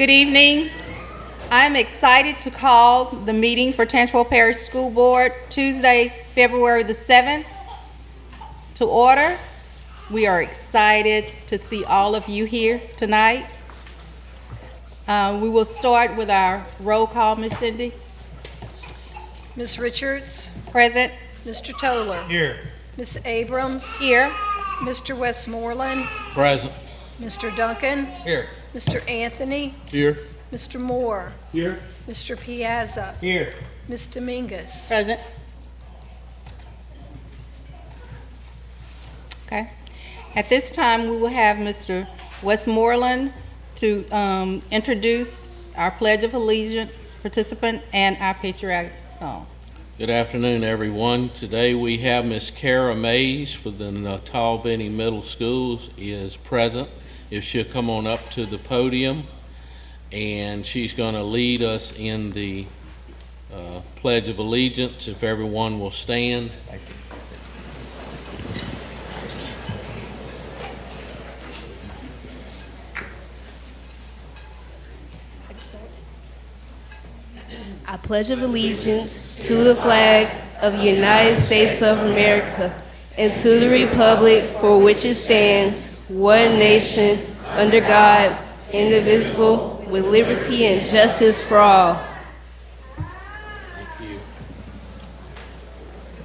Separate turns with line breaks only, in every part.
Good evening. I'm excited to call the meeting for Tangipahoa Parish School Board Tuesday, February the 7th to order. We are excited to see all of you here tonight. We will start with our roll call, Ms. Cindy.
Ms. Richards.
Present.
Mr. Toller.
Here.
Ms. Abrams.
Here.
Mr. Westmoreland.
Present.
Mr. Duncan.
Here.
Mr. Anthony.
Here.
Mr. Moore.
Here.
Mr. Piazza.
Here.
Ms. Dominguez.
Present. Okay. At this time, we will have Mr. Westmoreland to introduce our Pledge of Allegiance participant and our patriotic song.
Good afternoon, everyone. Today we have Miss Kara Mays for the Natal Benny Middle Schools is present. If she'll come on up to the podium, and she's going to lead us in the Pledge of Allegiance. If everyone will stand.
I pledge of allegiance to the flag of the United States of America and to the republic for which it stands, one nation, under God, indivisible, with liberty and justice for all.
Thank you.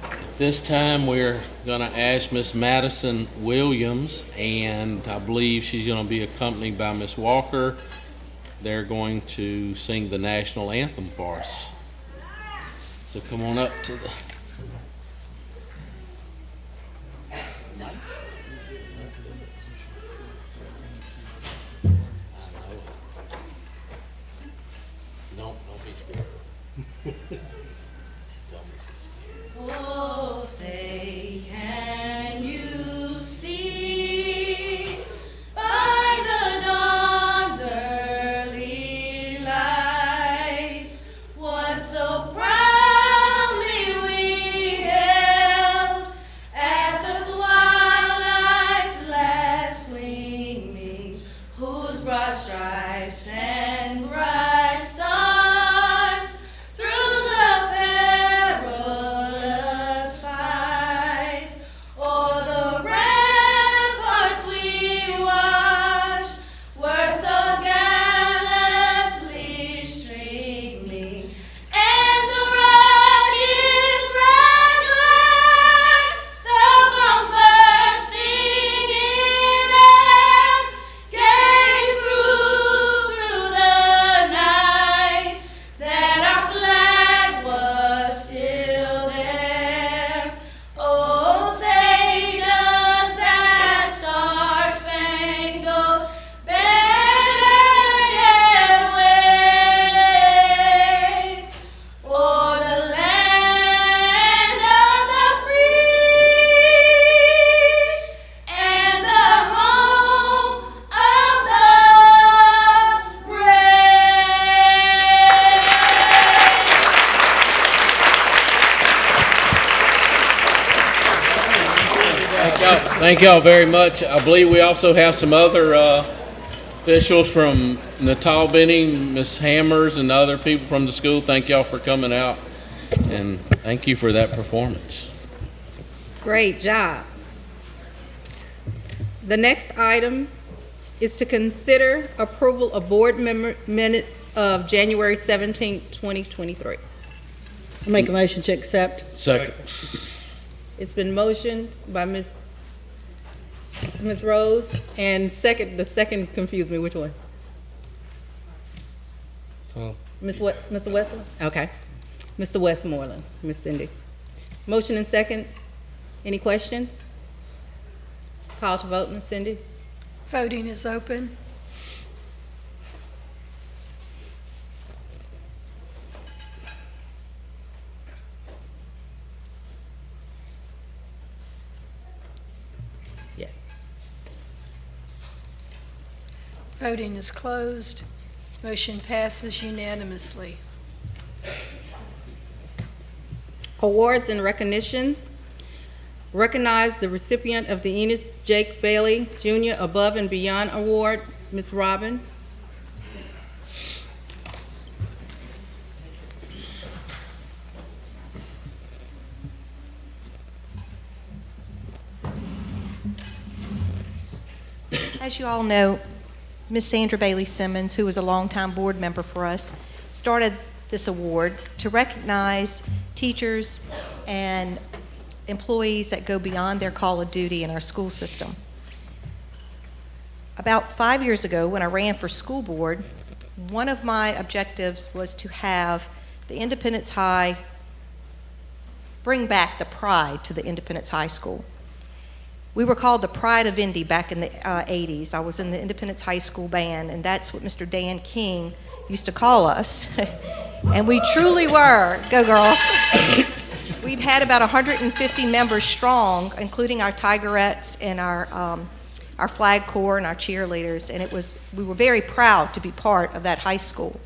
At this time, we're going to ask Miss Madison Williams, and I believe she's going to be accompanied by Miss Walker. They're going to sing the national anthem for us. So come on up to the... Don't be scared.
Oh, say, can you see by the dawn's early light what so proudly we hailed at the twilight's last gleaming, whose broad stripes and bright stars through the perilous fight o'er the ramparts we watched were so gallantly streaming, and the rocket's red glare, the bombs bursting in air, gave proof through the night that our flag was still there. Oh, say does that star-spangled banner yet wave o'er the land of the free and the home of the
Thank y'all very much. I believe we also have some other officials from Natal Benny, Miss Hammers, and other people from the school. Thank y'all for coming out, and thank you for that performance.
Great job. The next item is to consider approval of board minutes of January 17, 2023.
I make a motion to accept.
Second.
It's been motioned by Ms. Rose, and the second confused me. Which one? Mr. Westmoreland? Okay. Mr. Westmoreland, Ms. Cindy. Motion and second. Any questions? Call to vote, Ms. Cindy.
Voting is open.
Yes.
Voting is closed. Motion passes unanimously.
Awards and recognitions. Recognize the recipient of the Enos Jake Bailey Jr. Above and Beyond Award, Ms. Robin.
As you all know, Miss Sandra Bailey Simmons, who was a longtime board member for us, started this award to recognize teachers and employees that go beyond their call of duty in our school system. About 5 years ago, when I ran for school board, one of my objectives was to have the Independence High bring back the pride to the Independence High School. We were called the Pride of Indy back in the 80s. I was in the Independence High School band, and that's what Mr. Dan King used to call us. And we truly were. Go girls. We've had about 150 members strong, including our Tigerettes and our flag corps and our cheerleaders, and we were very proud to be part of that high school.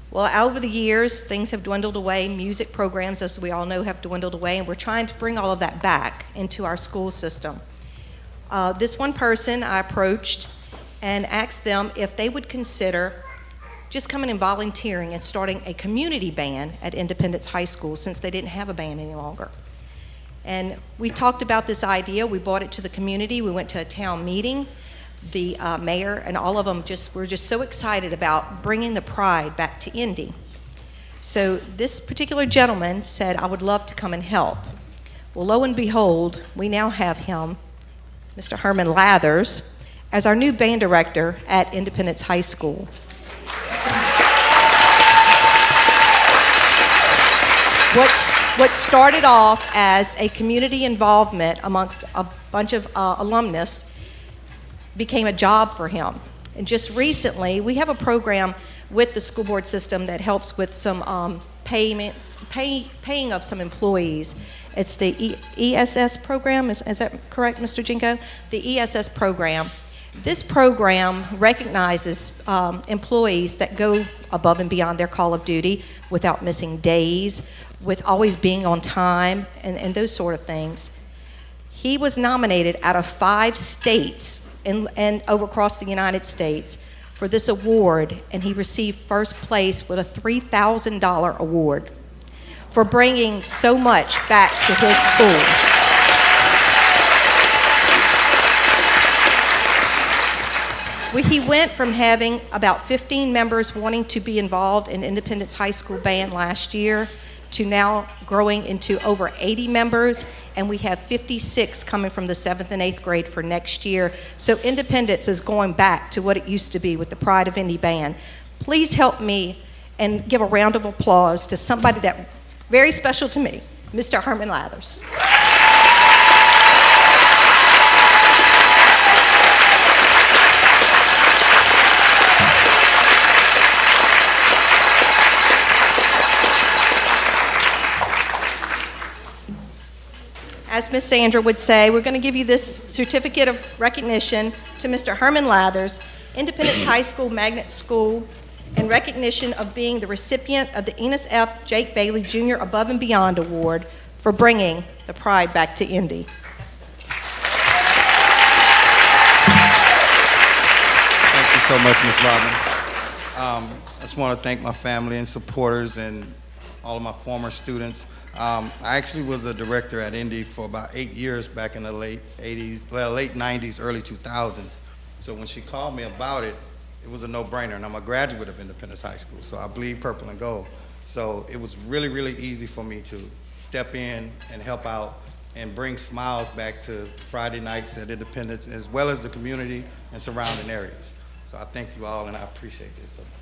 Well, over the years, things have dwindled away. Music programs, as we all know, have dwindled away, and we're trying to bring all of that back into our school system. This one person I approached and asked them if they would consider just coming and volunteering and starting a community band at Independence High School, since they didn't have a band any longer. And we talked about this idea. We brought it to the community. We went to a town meeting. The mayor and all of them were just so excited about bringing the pride back to Indy. So this particular gentleman said, I would love to come and help. Well, lo and behold, we now have him, Mr. Herman Lathers, as our new band director at Independence High School. What started off as a community involvement amongst a bunch of alumnus became a job for him. And just recently, we have a program with the school board system that helps with some paying of some employees. It's the ESS program, is that correct, Mr. Jinko? The ESS program. This program recognizes employees that go above and beyond their call of duty without missing days, with always being on time, and those sort of things. He was nominated out of 5 states and over across the United States for this award, and he received first place with a $3,000 award for bringing so much back to his school. He went from having about 15 members wanting to be involved in Independence High School band last year to now growing into over 80 members, and we have 56 coming from the 7th and 8th grade for next year. So Independence is going back to what it used to be with the Pride of Indy band. Please help me and give a round of applause to somebody that very special to me, Mr. Herman Lathers. As Miss Sandra would say, we're going to give you this certificate of recognition to Mr. Herman Lathers, Independence High School Magnet School, in recognition of being the recipient of the Enos F. Jake Bailey Jr. Above and Beyond Award for bringing the pride back to Indy.
Thank you so much, Ms. Robin. I just want to thank my family and supporters and all of my former students. I actually was a director at Indy for about 8 years back in the late 90s, early 2000s. So when she called me about it, it was a no-brainer, and I'm a graduate of Independence High School, so I bleed purple and gold. So it was really, really easy for me to step in and help out and bring smiles back to Friday nights at Independence, as well as the community and surrounding areas. So I thank you all, and I appreciate this so much.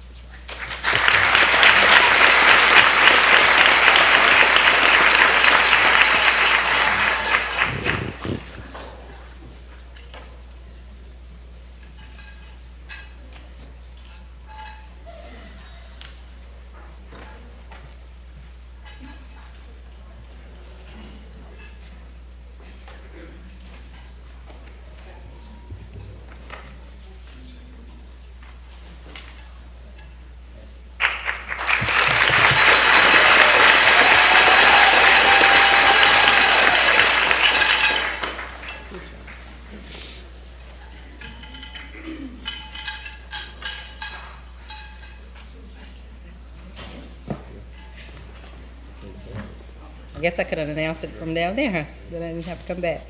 I guess I could have announced it from down there, huh? Then I didn't have to come back.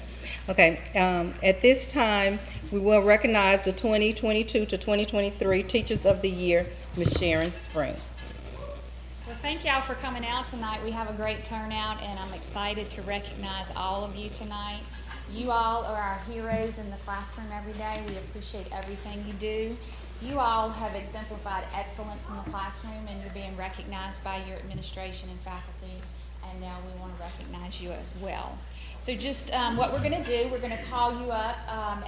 Okay, at this time, we will recognize the 2022 to 2023 Teachers of the Year, Ms. Sharon Spring.
Well, thank y'all for coming out tonight. We have a great turnout, and I'm excited to recognize all of you tonight. You all are our heroes in the classroom every day. We appreciate everything you do. You all have exemplified excellence in the classroom, and you're being recognized by your administration and faculty, and now we want to recognize you as well. So just what we're going to do, we're going to call you up,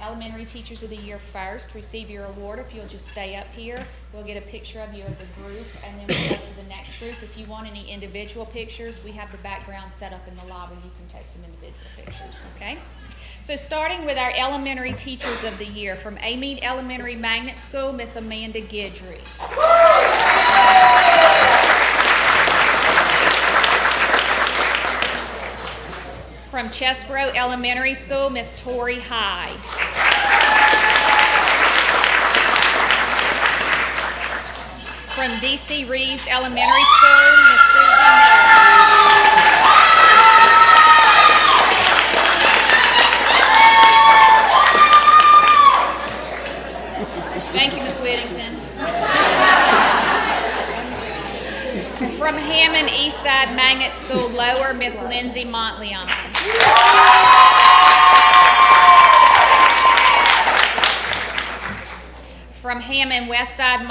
Elementary Teachers of the Year first, receive your award. If you'll just stay up here, we'll get a picture of you as a group, and then we'll go to the next group. If you want any individual pictures, we have the background set up in the lobby. You can take some individual pictures, okay? So starting with our Elementary Teachers of the Year, from Amite Elementary Magnet School, Miss Amanda Guidry. From Chesbro Elementary School, Miss Tori High. From D.C. Reeves Elementary School, Miss Susie Miller. Thank you, Miss Whittington. From Hammond Eastside Magnet School Lower, Miss Lindsay Montleon. From Hammond Westside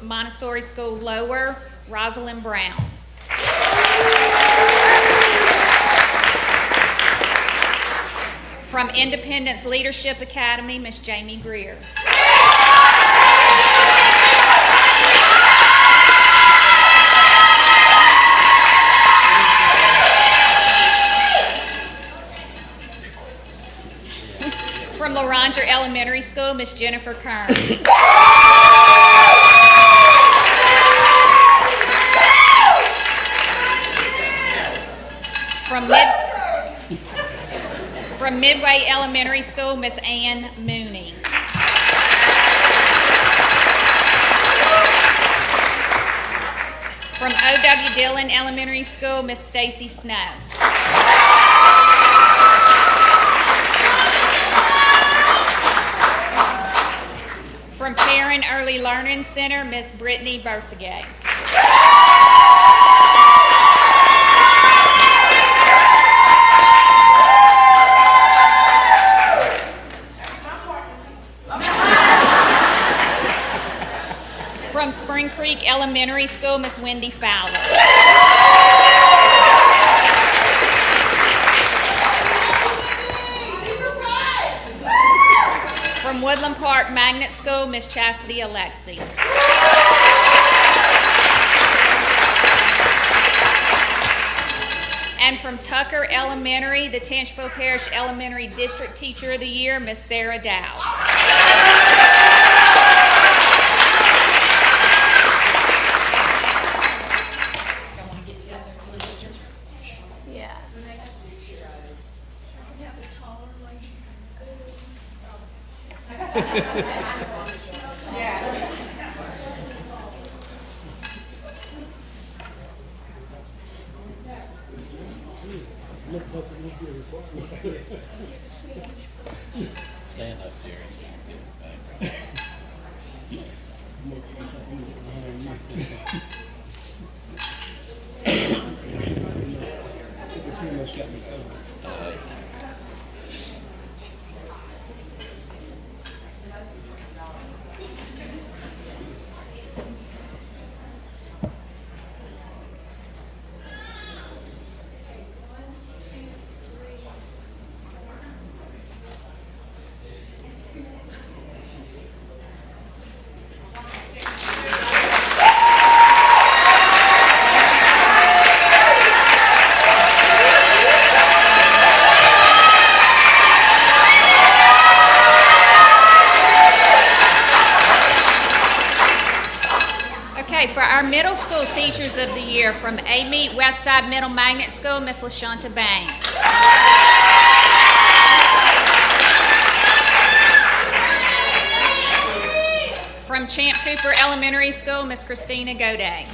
Montessori School Lower, Rosalind Brown. From Independence Leadership Academy, Miss Jamie Greer. From Loranger Elementary School, Miss Jennifer Kern. From Midway Elementary School, Miss Ann Mooney. From O.W. Dillon Elementary School, Miss Stacy Snow. From Perrin Early Learning Center, Miss Brittany Bursagay. From Spring Creek Elementary School, Miss Wendy Fowler. From Woodland Park Magnet School, Miss Chastity Alexi. And from Tucker Elementary, the Tangipahoa Parish Elementary District Teacher of the Year, Miss Sarah Dow.
Yes.
Stand up there.
For our middle school teachers of the year, from Amite Westside Middle Magnet School, Miss LaShonta Banks. From Champ Cooper Elementary School, Miss Christina Goday.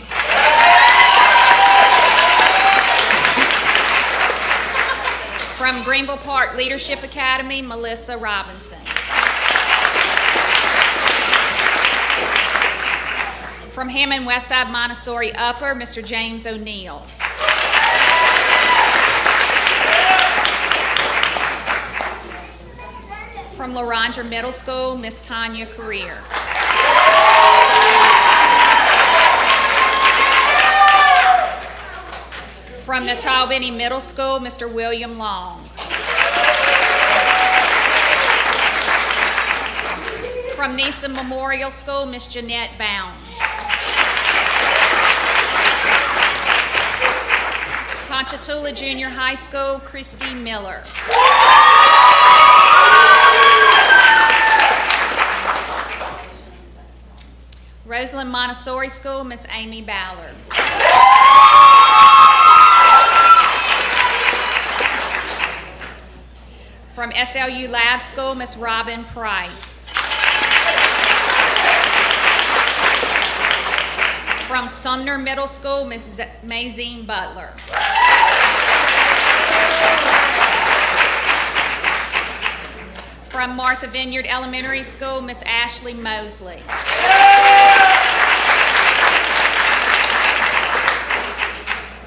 From Greenville Park Leadership Academy, Melissa Robinson. From Hammond Westside Montessori Upper, Mr. James O'Neill. From LaRondra Middle School, Miss Tanya Career. From Natal Benny Middle School, Mr. William Long. From Neeson Memorial School, Miss Jeanette Bounds. Ponchatoula Junior High School, Christy Miller. Roseland Montessori School, Miss Amy Ballard. From SLU Lab School, Miss Robin Price. From Sumner Middle School, Miss Mazine Butler. From Martha Vineyard Elementary School, Miss Ashley Mosley.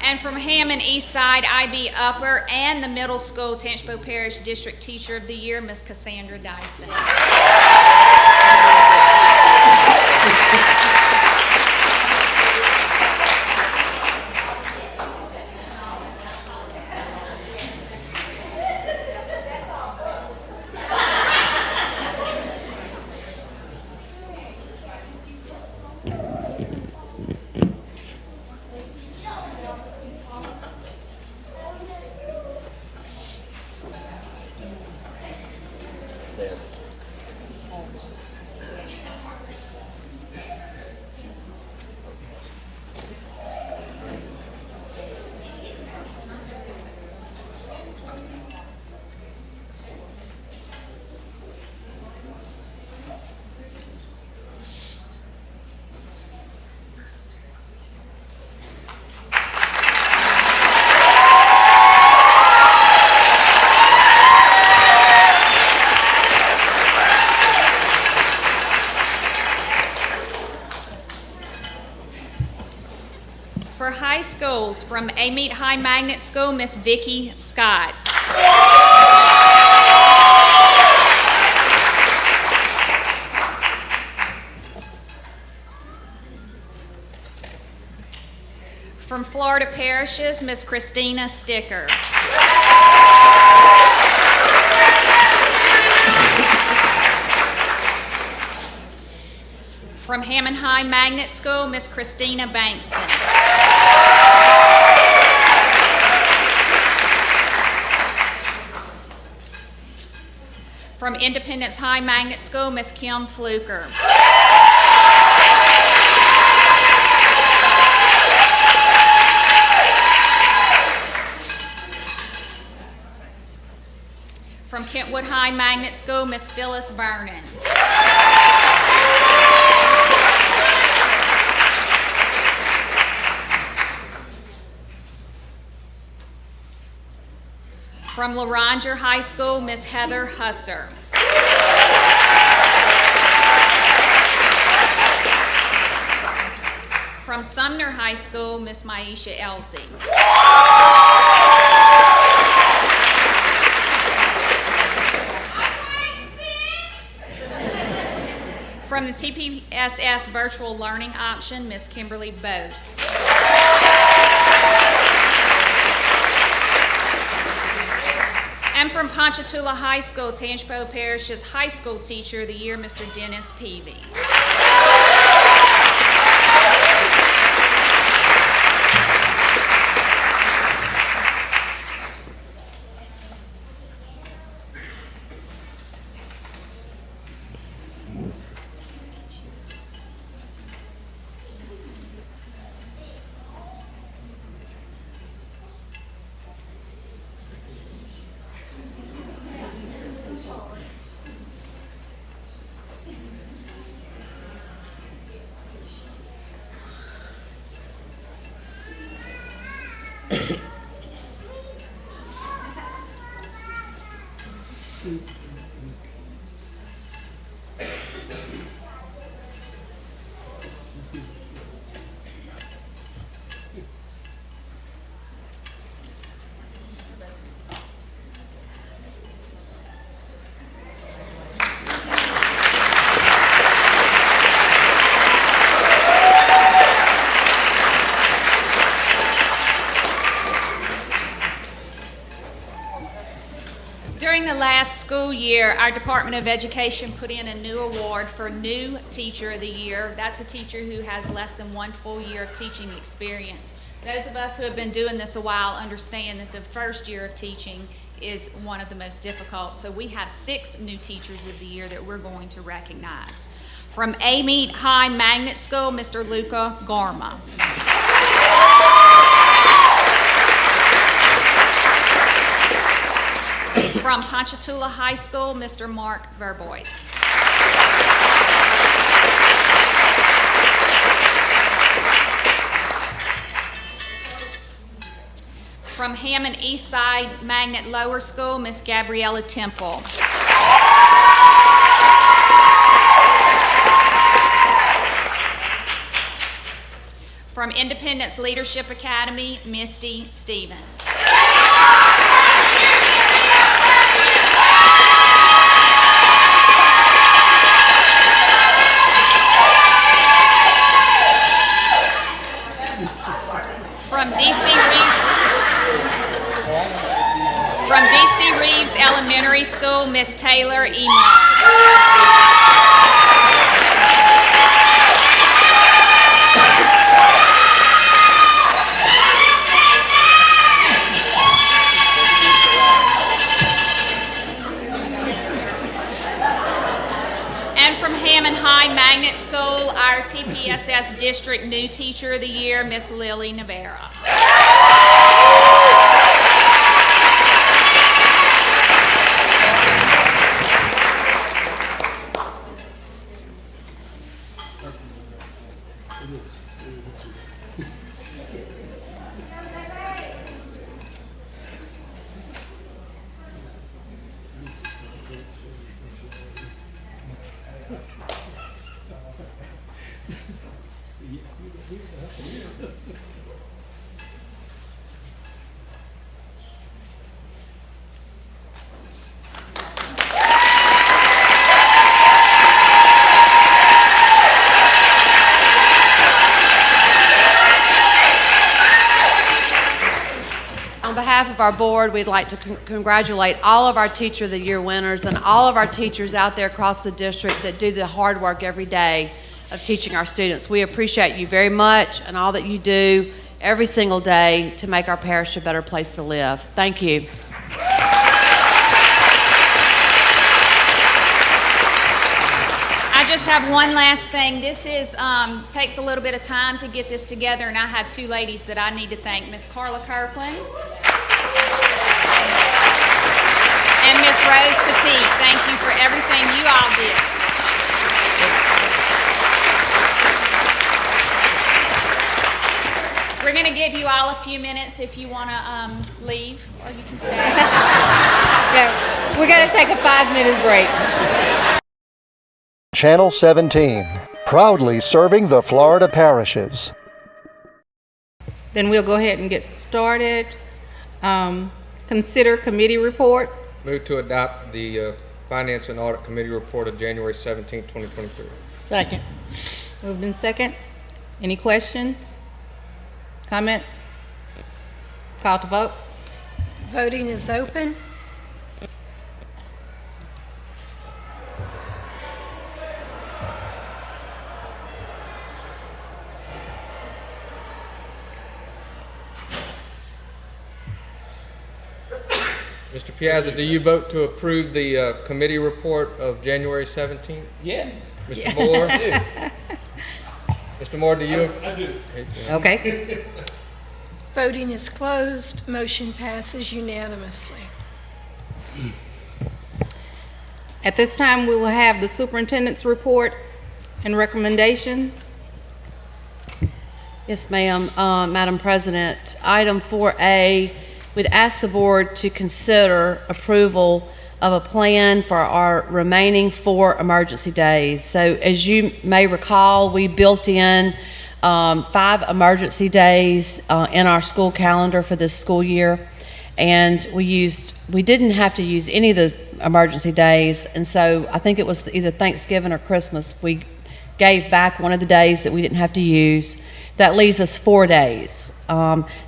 And from Hammond Eastside IB Upper and the Middle School Tangipahoa Parish District Teacher of the Year, Miss Cassandra Dyson. For high schools, from Amite High Magnet School, Miss Vicki Scott. From Florida Parishes, Miss Christina Sticker. From Hammond High Magnet School, Miss Christina Bankston. From Independence High Magnet School, Miss Kim Fluker. From Kentwood High Magnet School, Miss Phyllis Vernon. From LaRondra High School, Miss Heather Husser. From Sumner High School, Miss Maisha Elsie. From the TPSS Virtual Learning Option, Miss Kimberly Boast. And from Ponchatoula High School, Tangipahoa Parish's High School Teacher of the Year, Mr. Dennis Peavy. During the last school year, our Department of Education put in a new award for New Teacher of the Year. That's a teacher who has less than 1 full year of teaching experience. Those of us who have been doing this a while understand that the first year of teaching is one of the most difficult. So we have 6 New Teachers of the Year that we're going to recognize. From Amite High Magnet School, Mr. Luca Garma. From Ponchatoula High School, Mr. Mark Verbois. From Hammond Eastside Magnet Lower School, Miss Gabriella Temple. From Independence Leadership Academy, Misty Stevens. From DC Reeves Elementary School, Miss Taylor Emo. And from Hammond High Magnet School, our TPSS District New Teacher of the Year, Miss Lily Navarra.
On behalf of our board, we'd like to congratulate all of our Teacher of the Year winners and all of our teachers out there across the district that do the hard work every day of teaching our students. We appreciate you very much and all that you do every single day to make our parish a better place to live. Thank you.
I just have one last thing. This is takes a little bit of time to get this together, and I have 2 ladies that I need to thank. Miss Carla Kirkland and Miss Rose Petit. Thank you for everything you all did. We're going to give you all a few minutes if you want to leave, or you can stay.
Yeah, we're going to take a 5-minute break.
Channel 17, proudly serving the Florida parishes.
Then we'll go ahead and get started. Consider committee reports.
Move to adopt the Finance and Audit Committee report of January 17, 2023.
Second.
Moved in second. Any questions? Comments? Call to vote.
Voting is open.
Mr. Piazza, do you vote to approve the committee report of January 17th?
Yes.
Mr. Moore?
I do.
Mr. Moore, do you?
I do.
Okay.
Voting is closed. Motion passes unanimously.
At this time, we will have the superintendent's report and recommendations.
Yes, ma'am. Madam President, item 4A, we'd ask the board to consider approval of a plan for our remaining 4 emergency days. So as you may recall, we built in 5 emergency days in our school calendar for this school year. And we didn't have to use any of the emergency days, and so I think it was either Thanksgiving or Christmas, we gave back one of the days that we didn't have to use. That leaves us 4 days.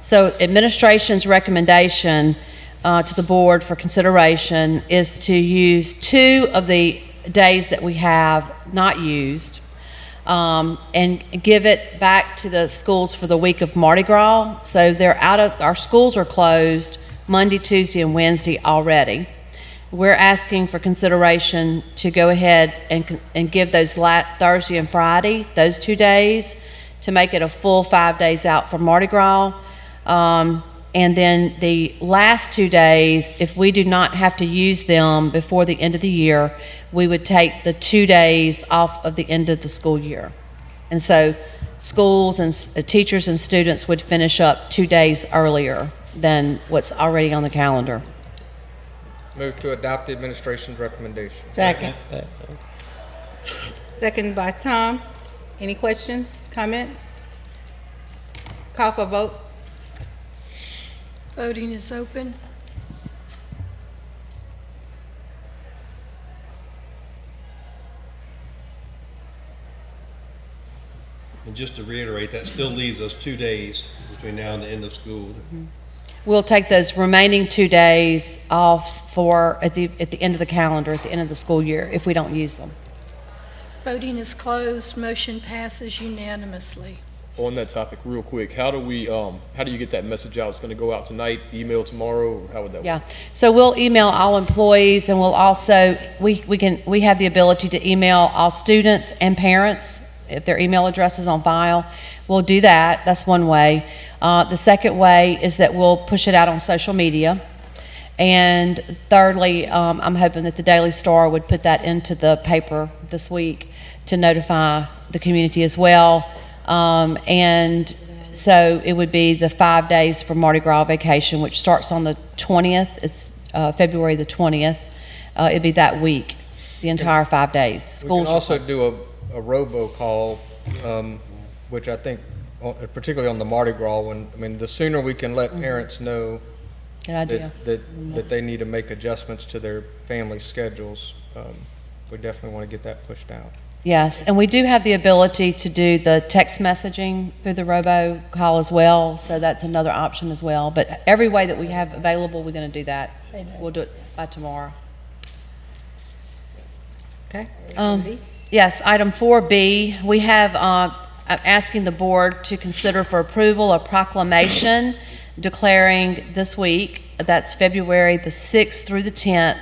So administration's recommendation to the board for consideration is to use 2 of the days that we have not used, and give it back to the schools for the week of Mardi Gras. So our schools are closed Monday, Tuesday, and Wednesday already. We're asking for consideration to go ahead and give those Thursday and Friday, those 2 days, to make it a full 5 days out for Mardi Gras. And then the last 2 days, if we do not have to use them before the end of the year, we would take the 2 days off of the end of the school year. And so schools and teachers and students would finish up 2 days earlier than what's already on the calendar.
Move to adopt the administration's recommendation.
Second.
Second by Tom. Any questions, comments? Call for vote.
Voting is open.
And just to reiterate, that still leaves us 2 days between now and the end of school.
We'll take those remaining 2 days off at the end of the calendar, at the end of the school year, if we don't use them.
Voting is closed. Motion passes unanimously.
On that topic, real quick, how do you get that message out? It's going to go out tonight, email tomorrow, or how would that
Yeah,
work?
so we'll email all employees, and we'll also, we have the ability to email all students and parents if their email address is on file. We'll do that. That's one way. The second way is that we'll push it out on social media. And thirdly, I'm hoping that the Daily Star would put that into the paper this week to notify the community as well. And so it would be the 5 days for Mardi Gras vacation, which starts on the 20th. It's February the 20th. It'd be that week, the entire 5 days.
We can also do a robocall, which I think, particularly on the Mardi Gras one, I mean, the sooner we can let parents know that they need to make adjustments to their family schedules, we definitely want to get that pushed out.
Yes, and we do have the ability to do the text messaging through the robocall as well, so that's another option as well. But every way that we have available, we're going to do that. We'll do it by tomorrow.
Okay.
Yes, item 4B, we have asking the board to consider for approval a proclamation declaring this week, that's February the 6th through the 10th,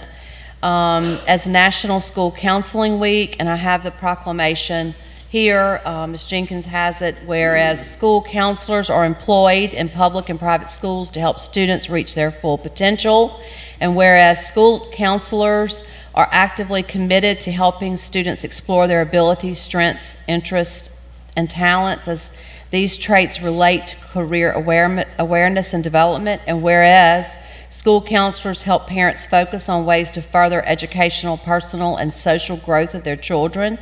as National School Counseling Week, and I have the proclamation here. Ms. Jenkins has it. Whereas school counselors are employed in public and private schools to help students reach their full potential, and whereas school counselors are actively committed to helping students explore their abilities, strengths, interests, and talents as these traits relate to career awareness and development, and whereas school counselors help parents focus on ways to further educational, personal, and social growth of their children,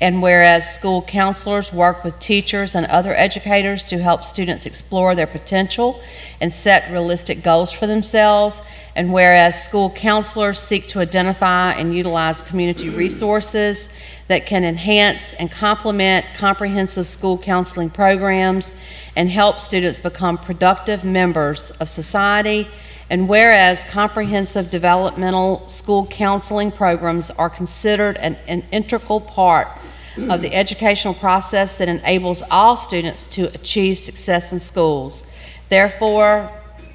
and whereas school counselors work with teachers and other educators to help students explore their potential and set realistic goals for themselves, and whereas school counselors seek to identify and utilize community resources that can enhance and complement comprehensive school counseling programs and help students become productive members of society, and whereas comprehensive developmental school counseling programs are considered an integral part of the educational process that enables all students to achieve success in schools. Therefore,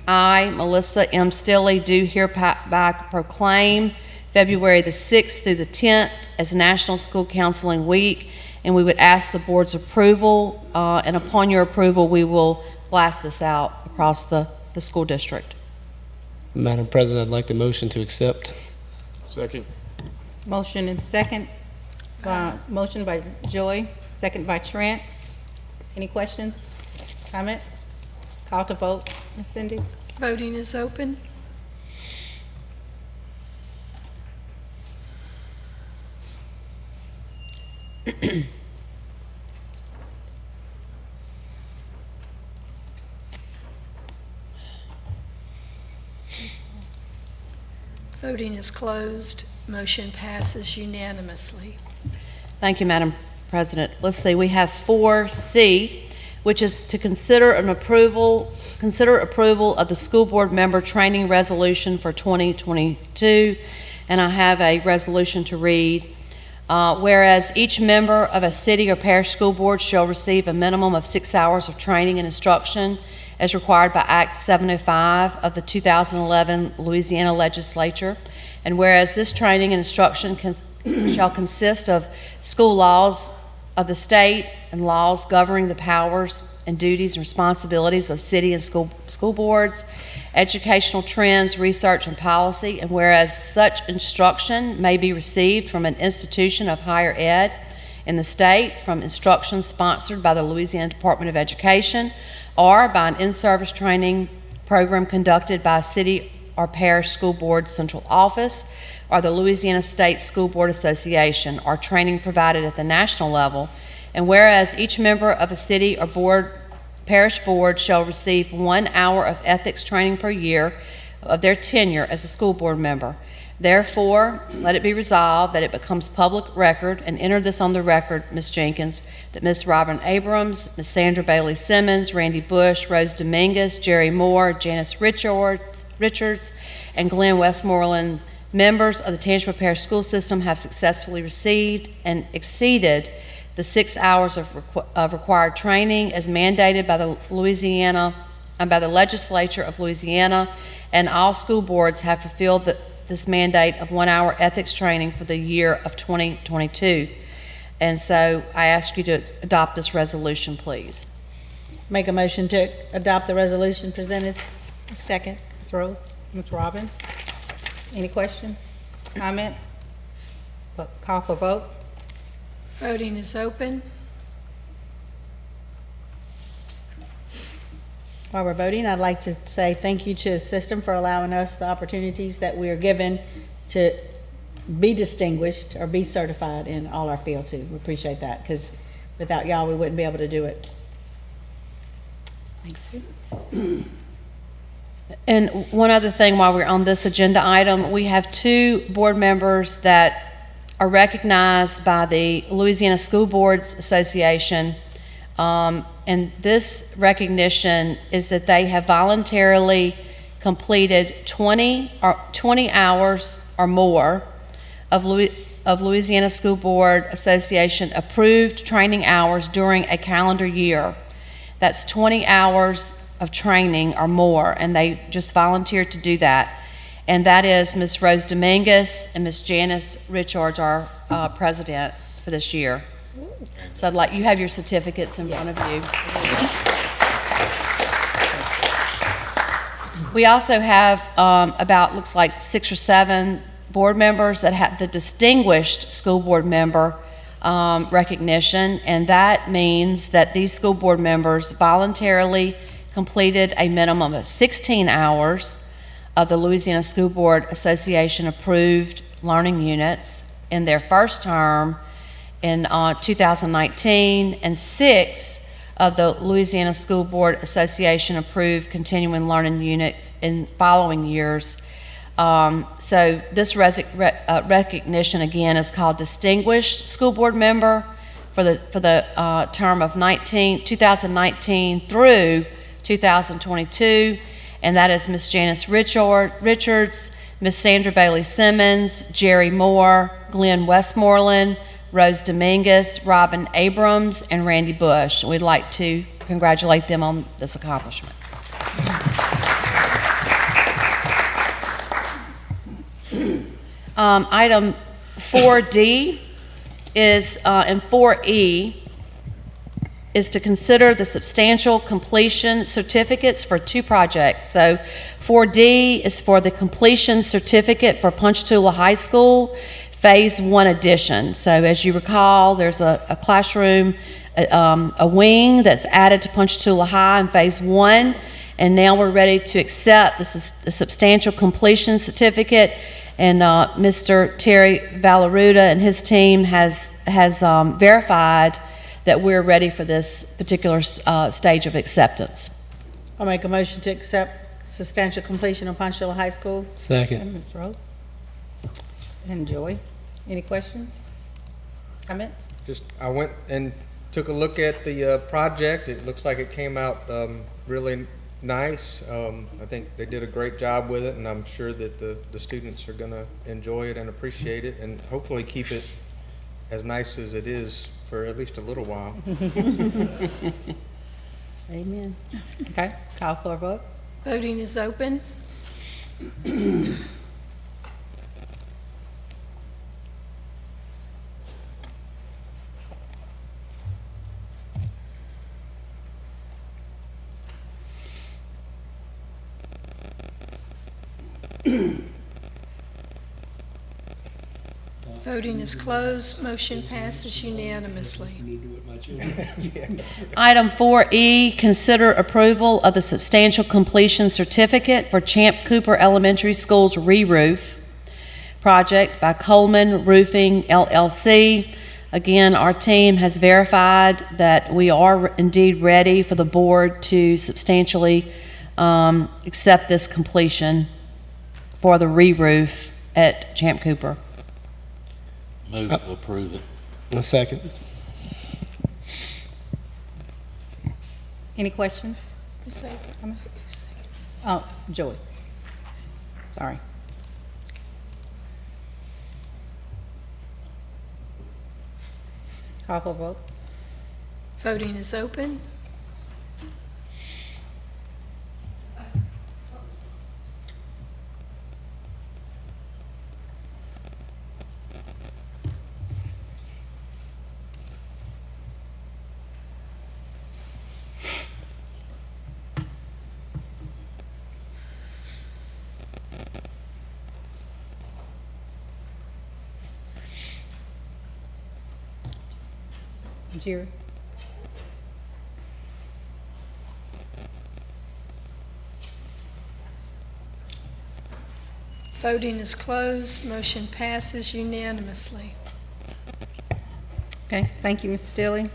I, Melissa M. Stilley, do hereby proclaim February the 6th through the 10th as National School Counseling Week, and we would ask the board's approval, and upon your approval, we will blast this out across the school district.
Madam President, I'd like the motion to accept.
Second.
Motion and second. Motion by Joy, second by Trent. Any questions, comments? Call to vote, Ms. Cindy.
Voting is open. Voting is closed. Motion passes unanimously.
Thank you, Madam President. Let's see, we have 4C, which is to consider approval of the school board member training resolution for 2022. And I have a resolution to read. Whereas each member of a city or parish school board shall receive a minimum of 6 hours of training and instruction as required by Act 705 of the 2011 Louisiana Legislature. And whereas this training and instruction shall consist of school laws of the state and laws governing the powers and duties and responsibilities of city and school boards, educational trends, research, and policy, and whereas such instruction may be received from an institution of higher ed in the state, from instruction sponsored by the Louisiana Department of Education, or by an in-service training program conducted by a city or parish school board central office, or the Louisiana State School Board Association, or training provided at the national level, and whereas each member of a city or parish board shall receive 1 hour of ethics training per year of their tenure as a school board member. Therefore, let it be resolved that it becomes public record, and enter this on the record, Ms. Jenkins, that Ms. Robin Abrams, Ms. Sandra Bailey Simmons, Randy Bush, Rose Dominguez, Jerry Moore, Janice Richards, and Glenn Westmoreland, members of the Tangipahoa Parish School System, have successfully received and exceeded the 6 hours of required training as mandated by the by the Legislature of Louisiana, and all school boards have fulfilled this mandate of 1 hour ethics training for the year of 2022. And so I ask you to adopt this resolution, please.
Make a motion to adopt the resolution presented.
Second.
Ms. Rose, Ms. Robin. Any questions, comments? Call for vote.
Voting is open.
While we're voting, I'd like to say thank you to the system for allowing us the opportunities that we are given to be distinguished or be certified in all our field too. We appreciate that, because without y'all, we wouldn't be able to do it. Thank you.
And one other thing while we're on this agenda item, we have 2 board members that are recognized by the Louisiana School Boards Association. And this recognition is that they have voluntarily completed 20 hours or more of Louisiana School Board Association approved training hours during a calendar year. That's 20 hours of training or more, and they just volunteered to do that. And that is Ms. Rose Dominguez and Ms. Janice Richards, our president for this year. So I'd like, you have your certificates in front of you. We also have looks like 6 or 7 board members that have the Distinguished School Board Member recognition, and that means that these school board members voluntarily completed a minimum of 16 hours of the Louisiana School Board Association approved learning units in their first term in 2019, and 6 of the Louisiana School Board Association approved continuing learning units in following years. So this recognition again is called Distinguished School Board Member for the term of 2019 through 2022, and that is Ms. Janice Richards, Ms. Sandra Bailey Simmons, Jerry Moore, Glenn Westmoreland, Rose Dominguez, Robin Abrams, and Randy Bush. We'd like to congratulate them on this accomplishment. Item 4D is, and 4E is to consider the substantial completion certificates for 2 projects. So 4D is for the completion certificate for Ponchatoula High School Phase 1 addition. So as you recall, there's a classroom, a wing that's added to Ponchatoula High in Phase 1, and now we're ready to accept this is the substantial completion certificate, and Mr. Terry Valaruda and his team has verified that we're ready for this particular stage of acceptance.
I'll make a motion to accept substantial completion of Ponchatoula High School.
Second.
And Ms. Rose.
And Joy, any questions, comments?
Just, I went and took a look at the project. It looks like it came out really nice. I think they did a great job with it, and I'm sure that the students are going to enjoy it and appreciate it, and hopefully keep it as nice as it is for at least a little while.
Amen. Okay, call for a vote.
Voting is open. Voting is closed. Motion passes unanimously.
Item 4E, consider approval of the substantial completion certificate for Champ Cooper Elementary School's re-roof project by Coleman Roofing LLC. Again, our team has verified that we are indeed ready for the board to substantially accept this completion for the re-roof at Champ Cooper.
Move to approve it.
A second.
Any questions? Oh, Joy. Sorry. Call for a vote.
Voting is open.
Jerry?
Voting is closed. Motion passes unanimously.
Okay, thank you, Ms. Stilly.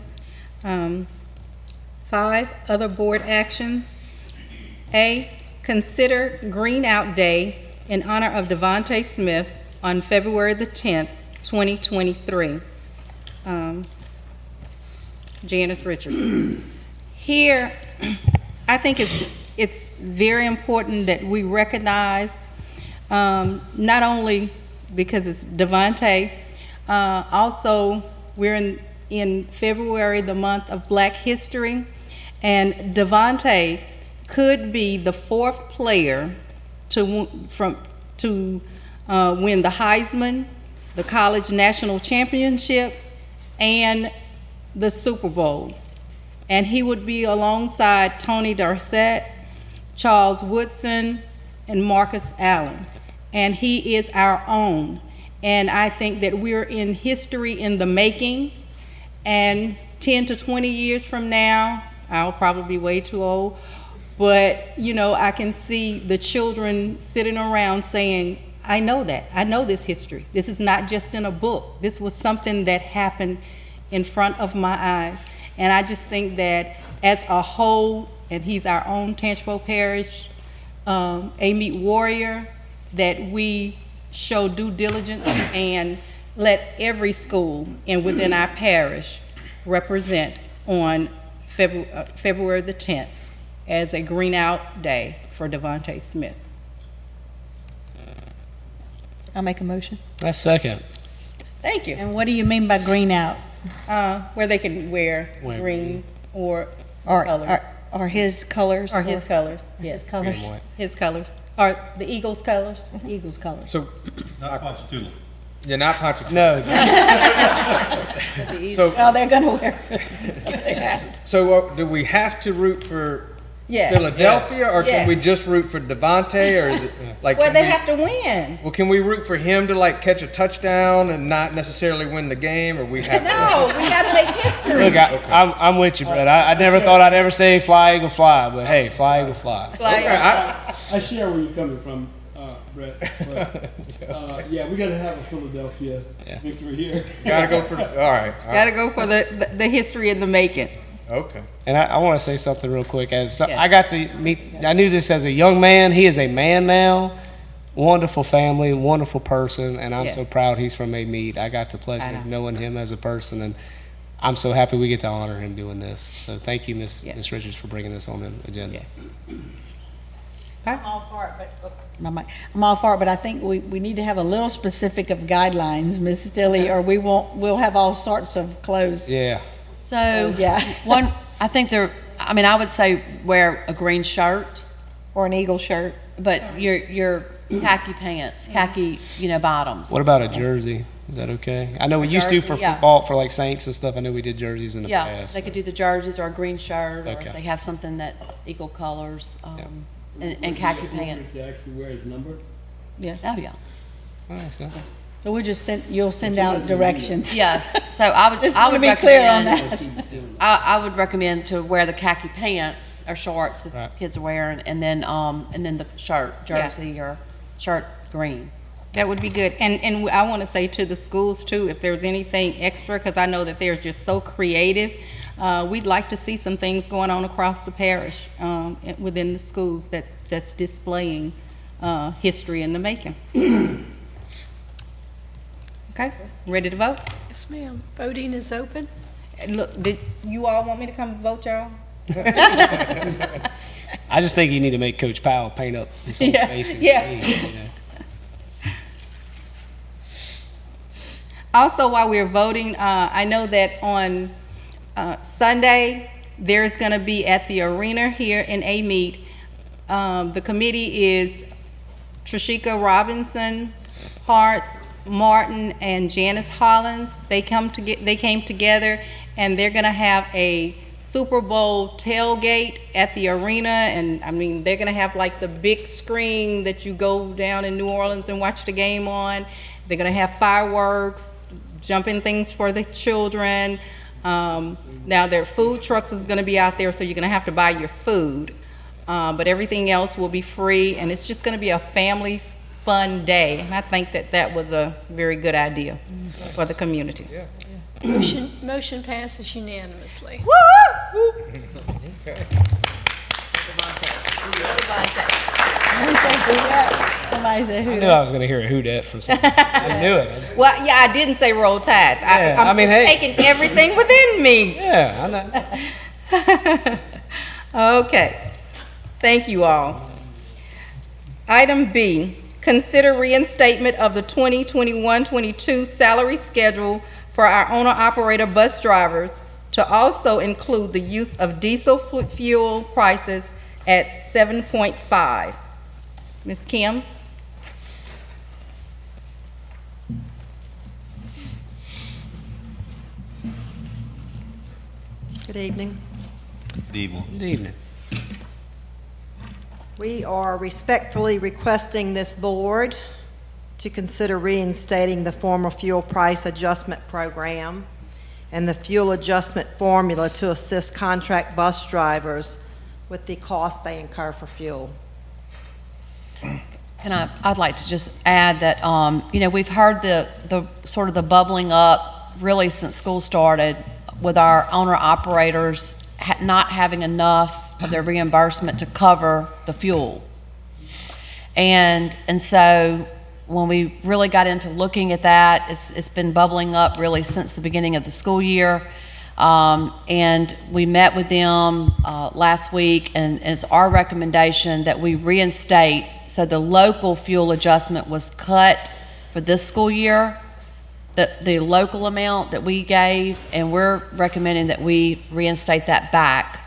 5, other board actions. A, consider Green Out Day in honor of Devontae Smith on February the 10th, 2023. Janice Richards. Here, I think it's very important that we recognize, not only because it's Devontae, also we're in February, the month of Black History, and Devontae could be the 4th player to win the Heisman, the college national championship, and the Super Bowl. And he would be alongside Tony Dorsett, Charles Woodson, and Marcus Allen. And he is our own. And I think that we're in history in the making. And 10 to 20 years from now, I'll probably be way too old, but you know, I can see the children sitting around saying, I know that. I know this history. This is not just in a book. This was something that happened in front of my eyes. And I just think that as a whole, and he's our own Tangipahoa Parish A-Meet warrior, that we show due diligence and let every school and within our parish represent on February the 10th as a Green Out Day for Devontae Smith.
I'll make a motion.
A second.
Thank you.
And what do you mean by green out?
Where they can wear green or colors.
Or his colors.
Or his colors, yes.
His colors.
Green and white.
His colors. Or the Eagles' colors.
Eagles colors.
So,
Not Ponchatoula.
you're not Ponchatoula.
No.
So,
Oh, they're gonna wear.
so do we have to root for
Yes.
Philadelphia, or
Yes.
can we just root for Devontae, or is it like?
Well,
can
they
we-
have to win.
Well, can we root for him to like catch a touchdown and not necessarily win the game, or we have to?
No, we gotta make history.
Look, I'm with you, Brett. I never thought I'd ever say fly, eagle, fly, but hey, fly, eagle, fly.
Like,
I share where you're coming from, Brett. But, yeah, we got to have a Philadelphia victory here.
Gotta go for all right.
gotta go for the history in the making.
Okay.
And I want to say something real quick. I got to meet, I knew this as a young man. He is a man now. wonderful family, wonderful person, and I'm
Yeah.
so proud he's from Mead. I got the pleasure of knowing him as a person, and I'm so happy we get to honor him doing this. So thank you, Miss Richards, for bringing this on the agenda.
I'm all for it, but I'm all for it, but I think we need to have a little specific of guidelines, Ms. Stilley, or we'll have all sorts of clothes.
Yeah.
So,
yeah.
I think I would say wear a green shirt.
Or an eagle shirt.
But your khaki pants, khaki, bottoms.
What about a jersey? Is that okay? I know we used to for
Jersey, yeah.
football, for like Saints and stuff. I know we did jerseys in the
Yeah,
past.
they could do the jerseys or a green shirt, or
Okay.
if they have something that's equal colors, and khaki pants.
To actually wear his number?
Yeah.
Oh, yeah.
Nice, okay.
So you'll send out directions.
Yes, so I would,
Just
I
want
would
to be clear on
recommend,
that.
I would recommend to wear the khaki pants or shorts that
Right.
kids are wearing, and then the shirt, jersey or shirt green.
That would be good. And I want to say to the schools too, if there's anything extra, because I know that they're just so creative, we'd like to see some things going on across the parish within the schools that's displaying history in the making. Okay, ready to vote?
Yes, ma'am. Voting is open.
And look, did you all want me to come vote, y'all?
I just think you need to make Coach Powell paint up his whole
Yeah,
face. And
yeah.
face, you know.
Also, while we're voting, I know that on Sunday, there's going to be at the arena here in Amite, the committee is Trishika Robinson, Harts, Martin, and Janice Hollins. They came together, and they're going to have a Super Bowl tailgate at the arena, and I mean, they're going to have like the big screen that you go down in New Orleans and watch the game on. They're going to have fireworks, jumping things for the children. Now their food trucks is going to be out there, so you're going to have to buy your food. But everything else will be free, and it's just going to be a family fun day. And I think that was a very good idea for the community.
Yeah.
Motion passes unanimously.
Somebody said who?
I knew I was going to hear a hoot from somebody. I knew it.
Well, yeah, I didn't say roll tides.
Yeah,
I'm
I mean, hey.
taking everything within me.
Yeah, I know.
Okay, thank you all. Item B, consider reinstatement of the 2021-22 salary schedule for our owner-operator bus drivers to also include the use of diesel fuel prices at 7.5. Ms. Kim?
Good evening.
Good evening.
Good evening.
We are respectfully requesting this board to consider reinstating the former fuel price adjustment program and the fuel adjustment formula to assist contract bus drivers with the cost they incur for fuel.
And I'd like to just add that, we've heard the sort of the bubbling up really since school started with our owner-operators not having enough of their reimbursement to cover the fuel. And so when we really got into looking at that, it's been bubbling up really since the beginning of the school year. And we met with them last week, and it's our recommendation that we reinstate. So the local fuel adjustment was cut for this school year, the local amount that we gave, and we're recommending that we reinstate that back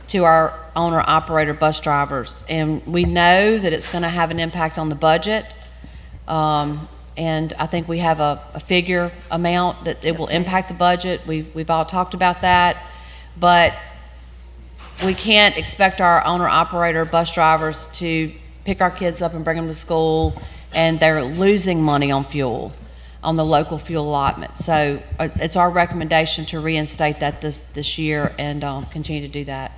to our owner-operator bus drivers. And we know that it's going to have an impact on the budget. And I think we have a figure amount that it will impact the budget. We've all talked about that. But we can't expect our owner-operator bus drivers to pick our kids up and bring them to school, and they're losing money on fuel, on the local fuel allotment. So it's our recommendation to reinstate that this year and continue to do that.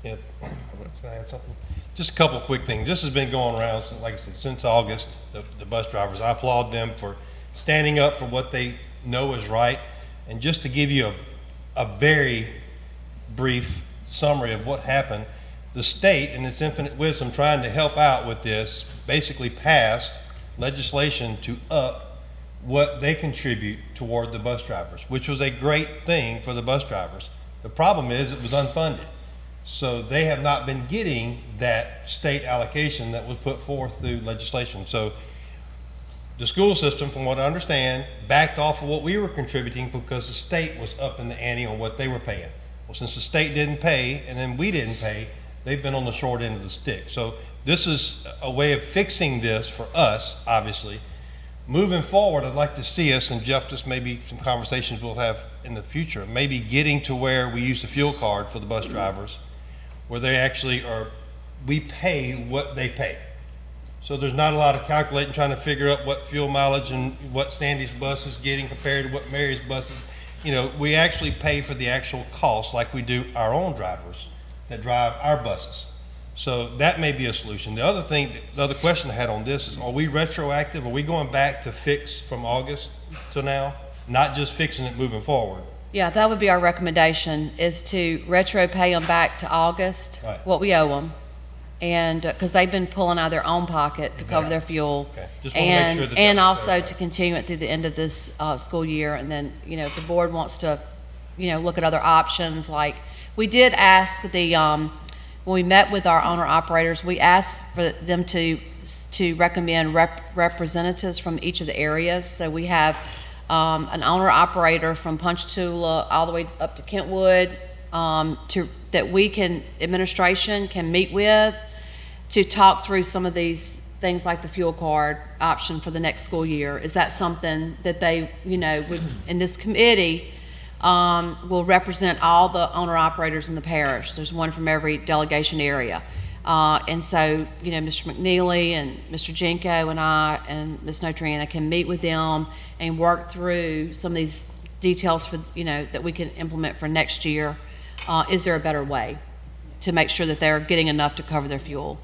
Yeah, can I add something? Just a couple quick things. This has been going around, like I said, since August, the bus drivers. I applaud them for standing up for what they know is right. And just to give you a very brief summary of what happened, The state, in its infinite wisdom, trying to help out with this, basically passed legislation to up what they contribute toward the bus drivers, which was a great thing for the bus drivers. The problem is it was unfunded. So they have not been getting that state allocation that was put forth through legislation. So the school system, from what I understand, backed off of what we were contributing because the state was up in the ante on what they were paying. Well, since the state didn't pay and then we didn't pay, they've been on the short end of the stick. So this is a way of fixing this for us, obviously. Moving forward, I'd like to see us, and Jeff, just maybe some conversations we'll have in the future, maybe getting to where we use the fuel card for the bus drivers, where they actually are, we pay what they pay. So there's not a lot of calculating, trying to figure out what fuel mileage and what Sandy's bus is getting compared to what Mary's bus is. You know, we actually pay for the actual cost like we do our own drivers that drive our buses. So that may be a solution. The other thing, the other question I had on this is, are we retroactive? Are we going back to fix from August to now? Not just fixing it moving forward?
Yeah, that would be our recommendation, is to retro pay them back to August,
Right.
what we owe them. And, because they've been pulling out of their own pocket to cover their fuel.
Okay. Just wanna make sure that
And
that's
also
clarified.
to continue it through the end of this school year. And then, you know, if the board wants to, you know, look at other options, like, we did ask the, when we met with our owner-operators, we asked for them to recommend representatives from each of the areas. So we have an owner-operator from Ponchatoula all the way up to Kentwood, that we can, administration can meet with to talk through some of these things like the fuel card option for the next school year. Is that something that they, you know, would, in this committee, will represent all the owner-operators in the parish. There's one from every delegation area. And so, you know, Mr. McNeely and Mr. Jenko and I and Ms. Notriana can meet with them and work through some of these details for, you know, that we can implement for next year. Is there a better way to make sure that they're getting enough to cover their fuel?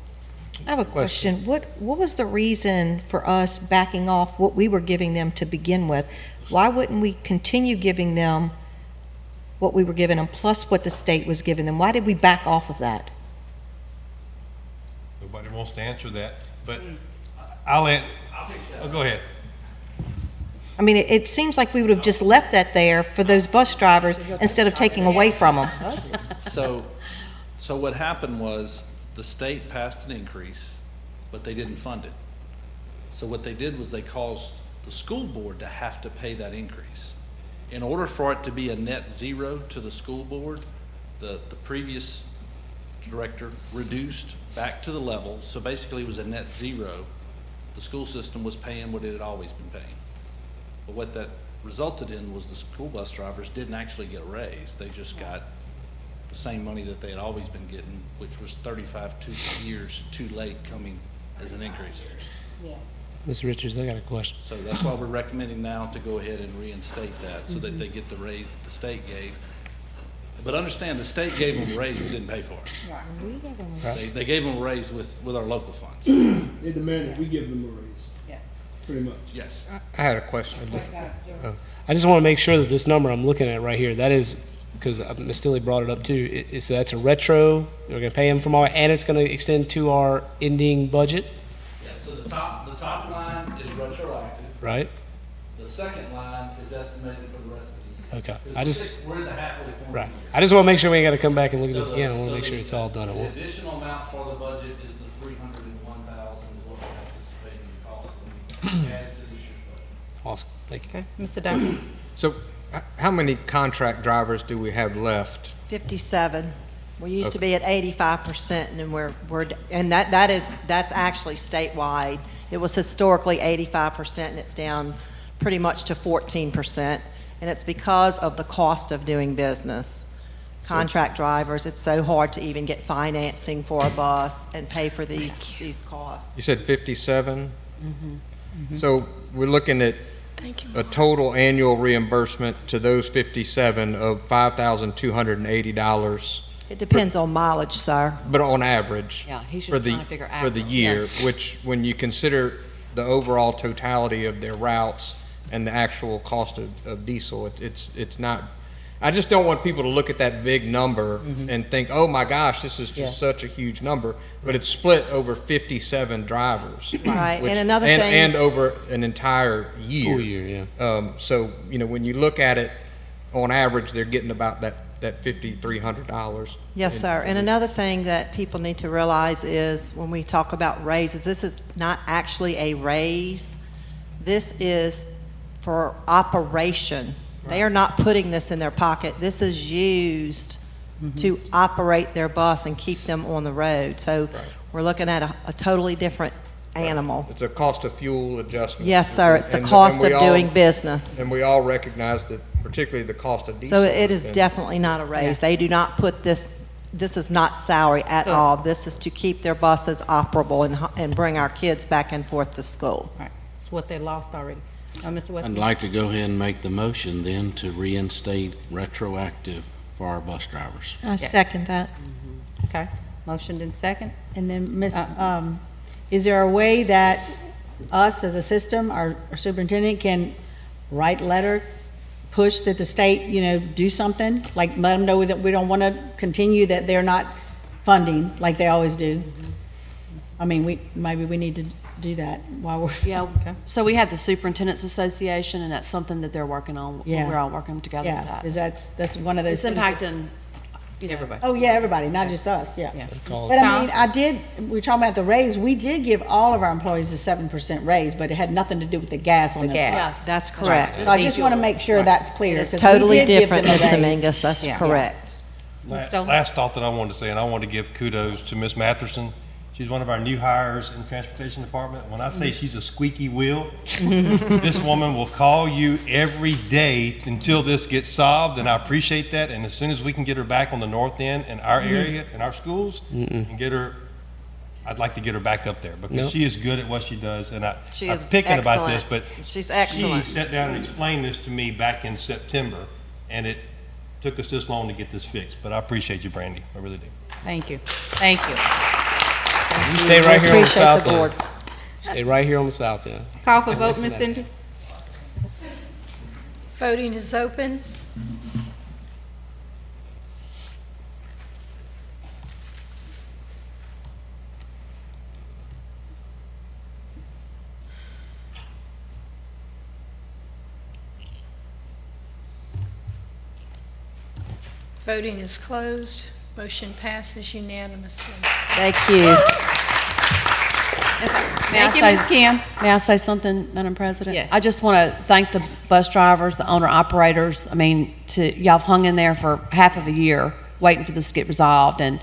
I have a question. What was the reason for us backing off what we were giving them to begin with? Why wouldn't we continue giving them what we were giving them plus what the state was giving them? Why did we back off of that?
Nobody wants to answer that, but I'll go ahead.
I mean, it seems like we would have just left that there for those bus drivers instead of taking away from them.
So what happened was the state passed an increase, but they didn't fund it. So what they did was they caused the school board to have to pay that increase. In order for it to be a net zero to the school board, the previous director reduced back to the level, so basically it was a net zero. The school system was paying what it had always been paying. But what that resulted in was the school bus drivers didn't actually get a raise. They just got the same money that they had always been getting, which was 35 years too late coming as an increase.
Mr. Richards, I got a question.
So that's why we're recommending now to go ahead and reinstate that so that they get the raise that the state gave. But understand, the state gave them a raise we didn't pay for. They gave them a raise with our local funds.
They demanded we give them a raise. Pretty much.
Yes.
I had a question.
I just want to make sure that this number I'm looking at right here, that is, because Ms. Stilley brought it up too, so that's a retro, we're going to pay them from our, and it's going to extend to our ending budget,
Yes, so the top line is retroactive.
right?
The second line is estimated for the rest of the year.
Okay,
We're in the halfway point.
right. I just want to make sure we ain't got to come back and look at this again. I want to make sure it's all done at
The
once.
additional amount for the budget is the 301,000 is what we're anticipating the cost will be added to this year's budget.
Awesome, thank you.
Mr. Duncan?
So how many contract drivers do we have left?
57. We used to be at 85%, and then that's actually statewide. It was historically 85%, and it's down pretty much to 14%, and it's because of the cost of doing business. Contract drivers, it's so hard to even get financing for a bus and pay for these costs.
You said 57? So we're looking at a total annual reimbursement to those 57 of $5,280.
It depends on mileage, sir.
But on average.
Yeah, he's just
for the
trying to figure
for the
average,
year,
yes.
which when you consider the overall totality of their routes and the actual cost of diesel, it's not I just don't want people to look at that big number and think, oh my gosh, this is just such a huge number. But it's split over 57 drivers.
Right,
which-
and another thing.
And over an entire year.
School year, yeah.
So, you know, when you look at it, on average, they're getting about that $5,300.
Yes, sir. And another thing that people need to realize is when we talk about raises, this is not actually a raise. This is for operation. They are not putting this in their pocket. This is used to operate their bus and keep them on the road. So we're looking at a totally different animal.
It's a cost of fuel adjustment.
Yes, sir. It's the
And
cost
we
of
all-
doing business.
And we all recognize that, particularly the cost of diesel.
So it is
and-
definitely not a raise. They do not put this is not salary at
So-
all. This is to keep their buses operable and bring our kids back and forth to school.
Right, it's what they lost already. Mr. Westbrook?
I'd like to go ahead and make the motion then to reinstate retroactive for our bus drivers.
I second that.
Okay, motion and second.
And then, is there a way that us as a system, our superintendent can write letter, push that the state, you know, do something? Like let them know that we don't want to continue, that they're not funding like they always do? I mean, maybe we need to do that while we're.
Yeah,
Okay.
so we have the Superintendent's Association, and that's something that they're working on.
Yeah.
We're all working together with
Yeah,
that.
because that's one of those
It's
things.
impacting, you know, everybody.
Oh, yeah, everybody, not just us, yeah.
Call
But
it.
I mean, we were talking about the raise, we did give all of our employees a 7% raise, but it had nothing to do with the gas on the bus.
Yes.
That's correct.
So I just want to make sure that's clear.
It's
'cause we
totally
did give
different,
them a
Mr.
raise.
Mingus. That's
Yeah.
correct.
Last thought that I wanted to say, and I want to give kudos to Miss Matherson. She's one of our new hires in the Transportation Department. When I say she's a squeaky wheel, this woman will call you every day until this gets solved, and I appreciate that. And as soon as we can get her back on the north end in our area, in our schools, and get her, I'd like to get her back up there because
Nope.
she is good at what she does. And
She
I'm
is
picking about this,
excellent.
but
She's excellent.
she sat down and explained this to me back in September, and it took us this long to get this fixed. But I appreciate you, Brandy. I really do.
Thank you, thank you.
You stay right here on the
Appreciate
south
the board.
end. Stay right here on the south end.
Call for vote,
Listen
Ms.
to that.
Cindy?
Voting is open. Voting is closed. Motion passes unanimously.
Thank you.
Thank you, Ms. Kim.
May I say something, Madam President?
Yes.
I just want to thank the bus drivers, the owner-operators. I mean, y'all have hung in there for half of a year waiting for this to get resolved, and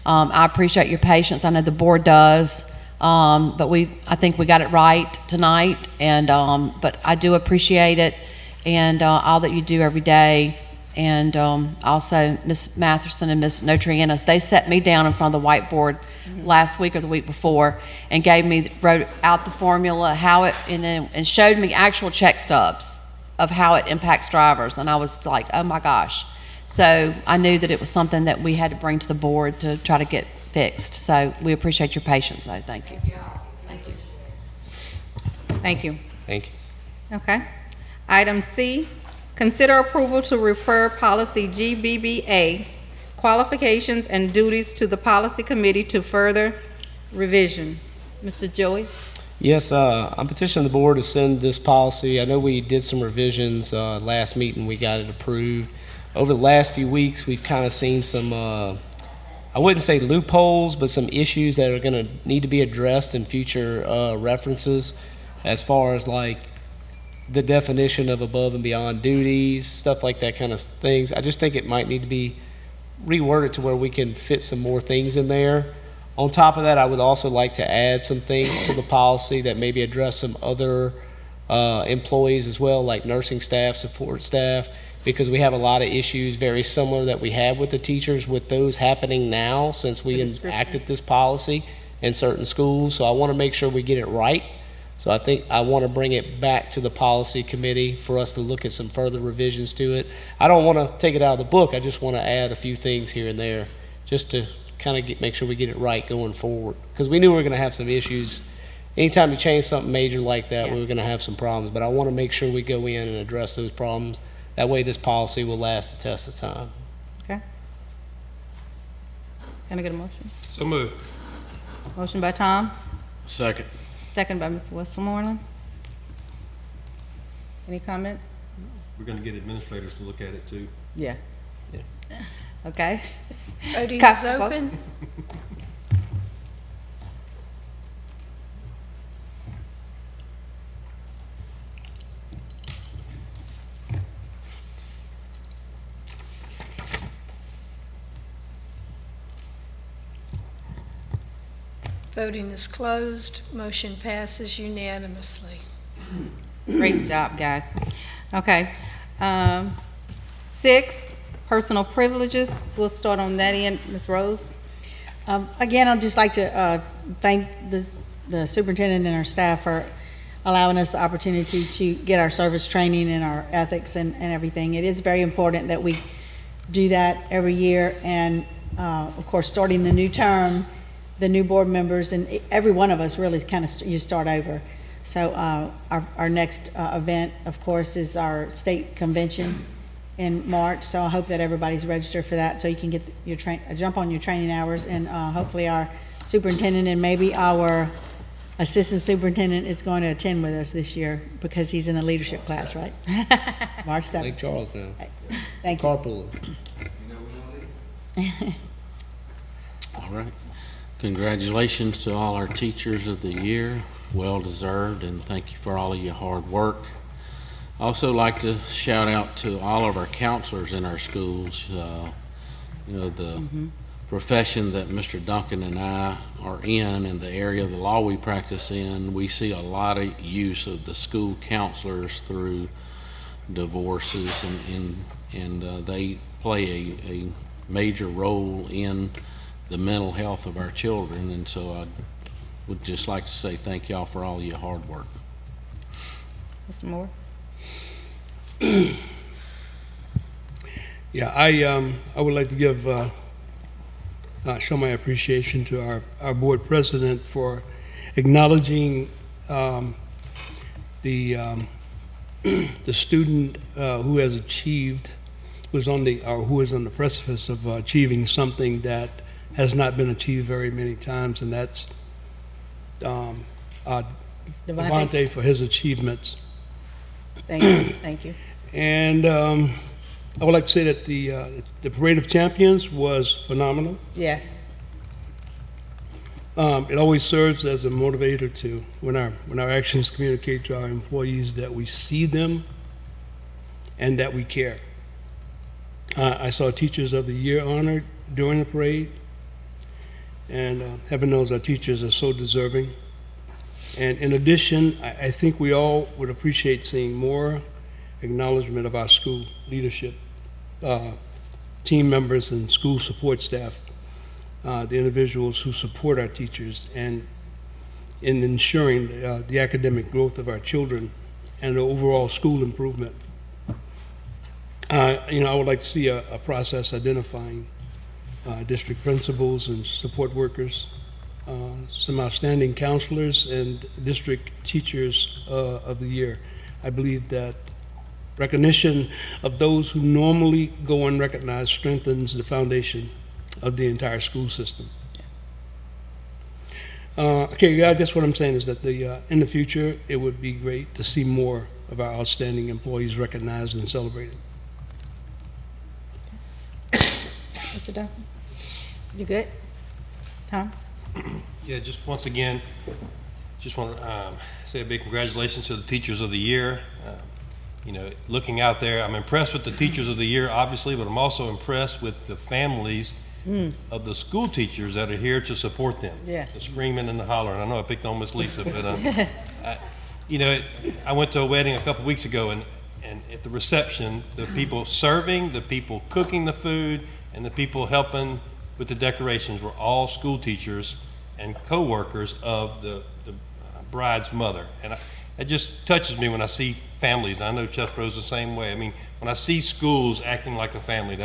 I appreciate your patience. I know the board does, but I think we got it right tonight, and but I do appreciate it and all that you do every day. And also Ms. Matherson and Ms. Notriana, they set me down in front of the whiteboard last week or the week before and wrote out the formula, how it, and showed me actual check stubs of how it impacts drivers. And I was like, oh my gosh. So I knew that it was something that we had to bring to the board to try to get fixed. So we appreciate your patience, though. Thank you. Thank you.
Thank you.
Thank you.
Okay. Item C, consider approval to refer policy GBBA, qualifications and duties to the policy committee to further revision. Mr. Joey?
Yes, I'm petitioning the board to send this policy. I know we did some revisions last meeting. We got it approved. Over the last few weeks, we've kind of seen some, I wouldn't say loopholes, but some issues that are going to need to be addressed in future references as far as like the definition of above and beyond duties, stuff like that kind of things. I just think it might need to be reworded to where we can fit some more things in there. On top of that, I would also like to add some things to the policy that maybe address some other employees as well, like nursing staff, support staff, because we have a lot of issues very similar that we have with the teachers with those happening now since we enacted this policy in certain schools. So I want to make sure we get it right. So I think I want to bring it back to the policy committee for us to look at some further revisions to it. I don't want to take it out of the book. I just want to add a few things here and there just to kind of make sure we get it right going forward. Because we knew we were going to have some issues. Anytime you change something major like that, we were going to have some problems. But I want to make sure we go in and address those problems That way, this policy will last the test of time.
Okay. Can I get a motion?
So moved.
Motion by Tom,
Second.
second by Mr. Westmoreland. Any comments?
We're going to get administrators to look at it too.
Yeah. Okay.
Voting
Ca-
is open. Voting is closed. Motion passes unanimously.
Great job, guys. Okay. 6, personal privileges. We'll start on that end, Ms. Rose.
Again, I'd just like to thank the superintendent and our staff for allowing us the opportunity to get our service training and our ethics and everything. It is very important that we do that every year. And of course, starting the new term, the new board members and every one of us really kind of you start over. So our next event, of course, is our state convention in March. So I hope that everybody's registered for that, so you can get your jump on your training hours. And hopefully our superintendent and maybe our assistant superintendent is going to attend with us this year because he's in the leadership class, right? March 7th.
Lake Charles now.
Thank you.
Carpooling.
All right. Congratulations to all our teachers of the year. Well deserved, and thank you for all of your hard work. Also like to shout out to all of our counselors in our schools. You know, the profession that Mr. Duncan and I are in the area of the law we practice in, we see a lot of use of the school counselors through divorces, and they play a major role in the mental health of our children. And so I would just like to say thank y'all for all your hard work.
Mr. Moore?
Yeah, I would like to give show my appreciation to our board president for acknowledging the student who has achieved, who is on the precipice of achieving something that has not been achieved very many times, and that's Devontae for his achievements.
Thank you. Thank you.
And I would like to say that the Parade of Champions was phenomenal.
Yes.
It always serves as a motivator to, when our actions communicate to our employees that we see them and that we care. I saw Teachers of the Year honored during the parade, and heaven knows our teachers are so deserving. And in addition, I think we all would appreciate seeing more acknowledgement of our school leadership, team members and school support staff, the individuals who support our teachers, and in ensuring the academic growth of our children and the overall school improvement. I would like to see a process identifying district principals and support workers, some outstanding counselors, and district teachers of the year. I believe that recognition of those who normally go unrecognized strengthens the foundation of the entire school system. Okay, I guess what I'm saying is that in the future, it would be great to see more of our outstanding employees recognized and celebrated.
Mr. Duncan? You good? Tom?
Yeah, just once again, just want to say a big congratulations to the Teachers of the Year. Looking out there, I'm impressed with the Teachers of the Year, obviously, but I'm also impressed with the families of the school teachers that are here to support them.
Yes.
The screaming and the hollering. I know I picked on Miss Lisa, but I went to a wedding a couple weeks ago, and at the reception, the people serving, the people cooking the food, and the people helping with the decorations were all school teachers and co-workers of the bride's mother. And it just touches me when I see families, and I know Chesbro's the same way. I mean, when I see schools acting like a family,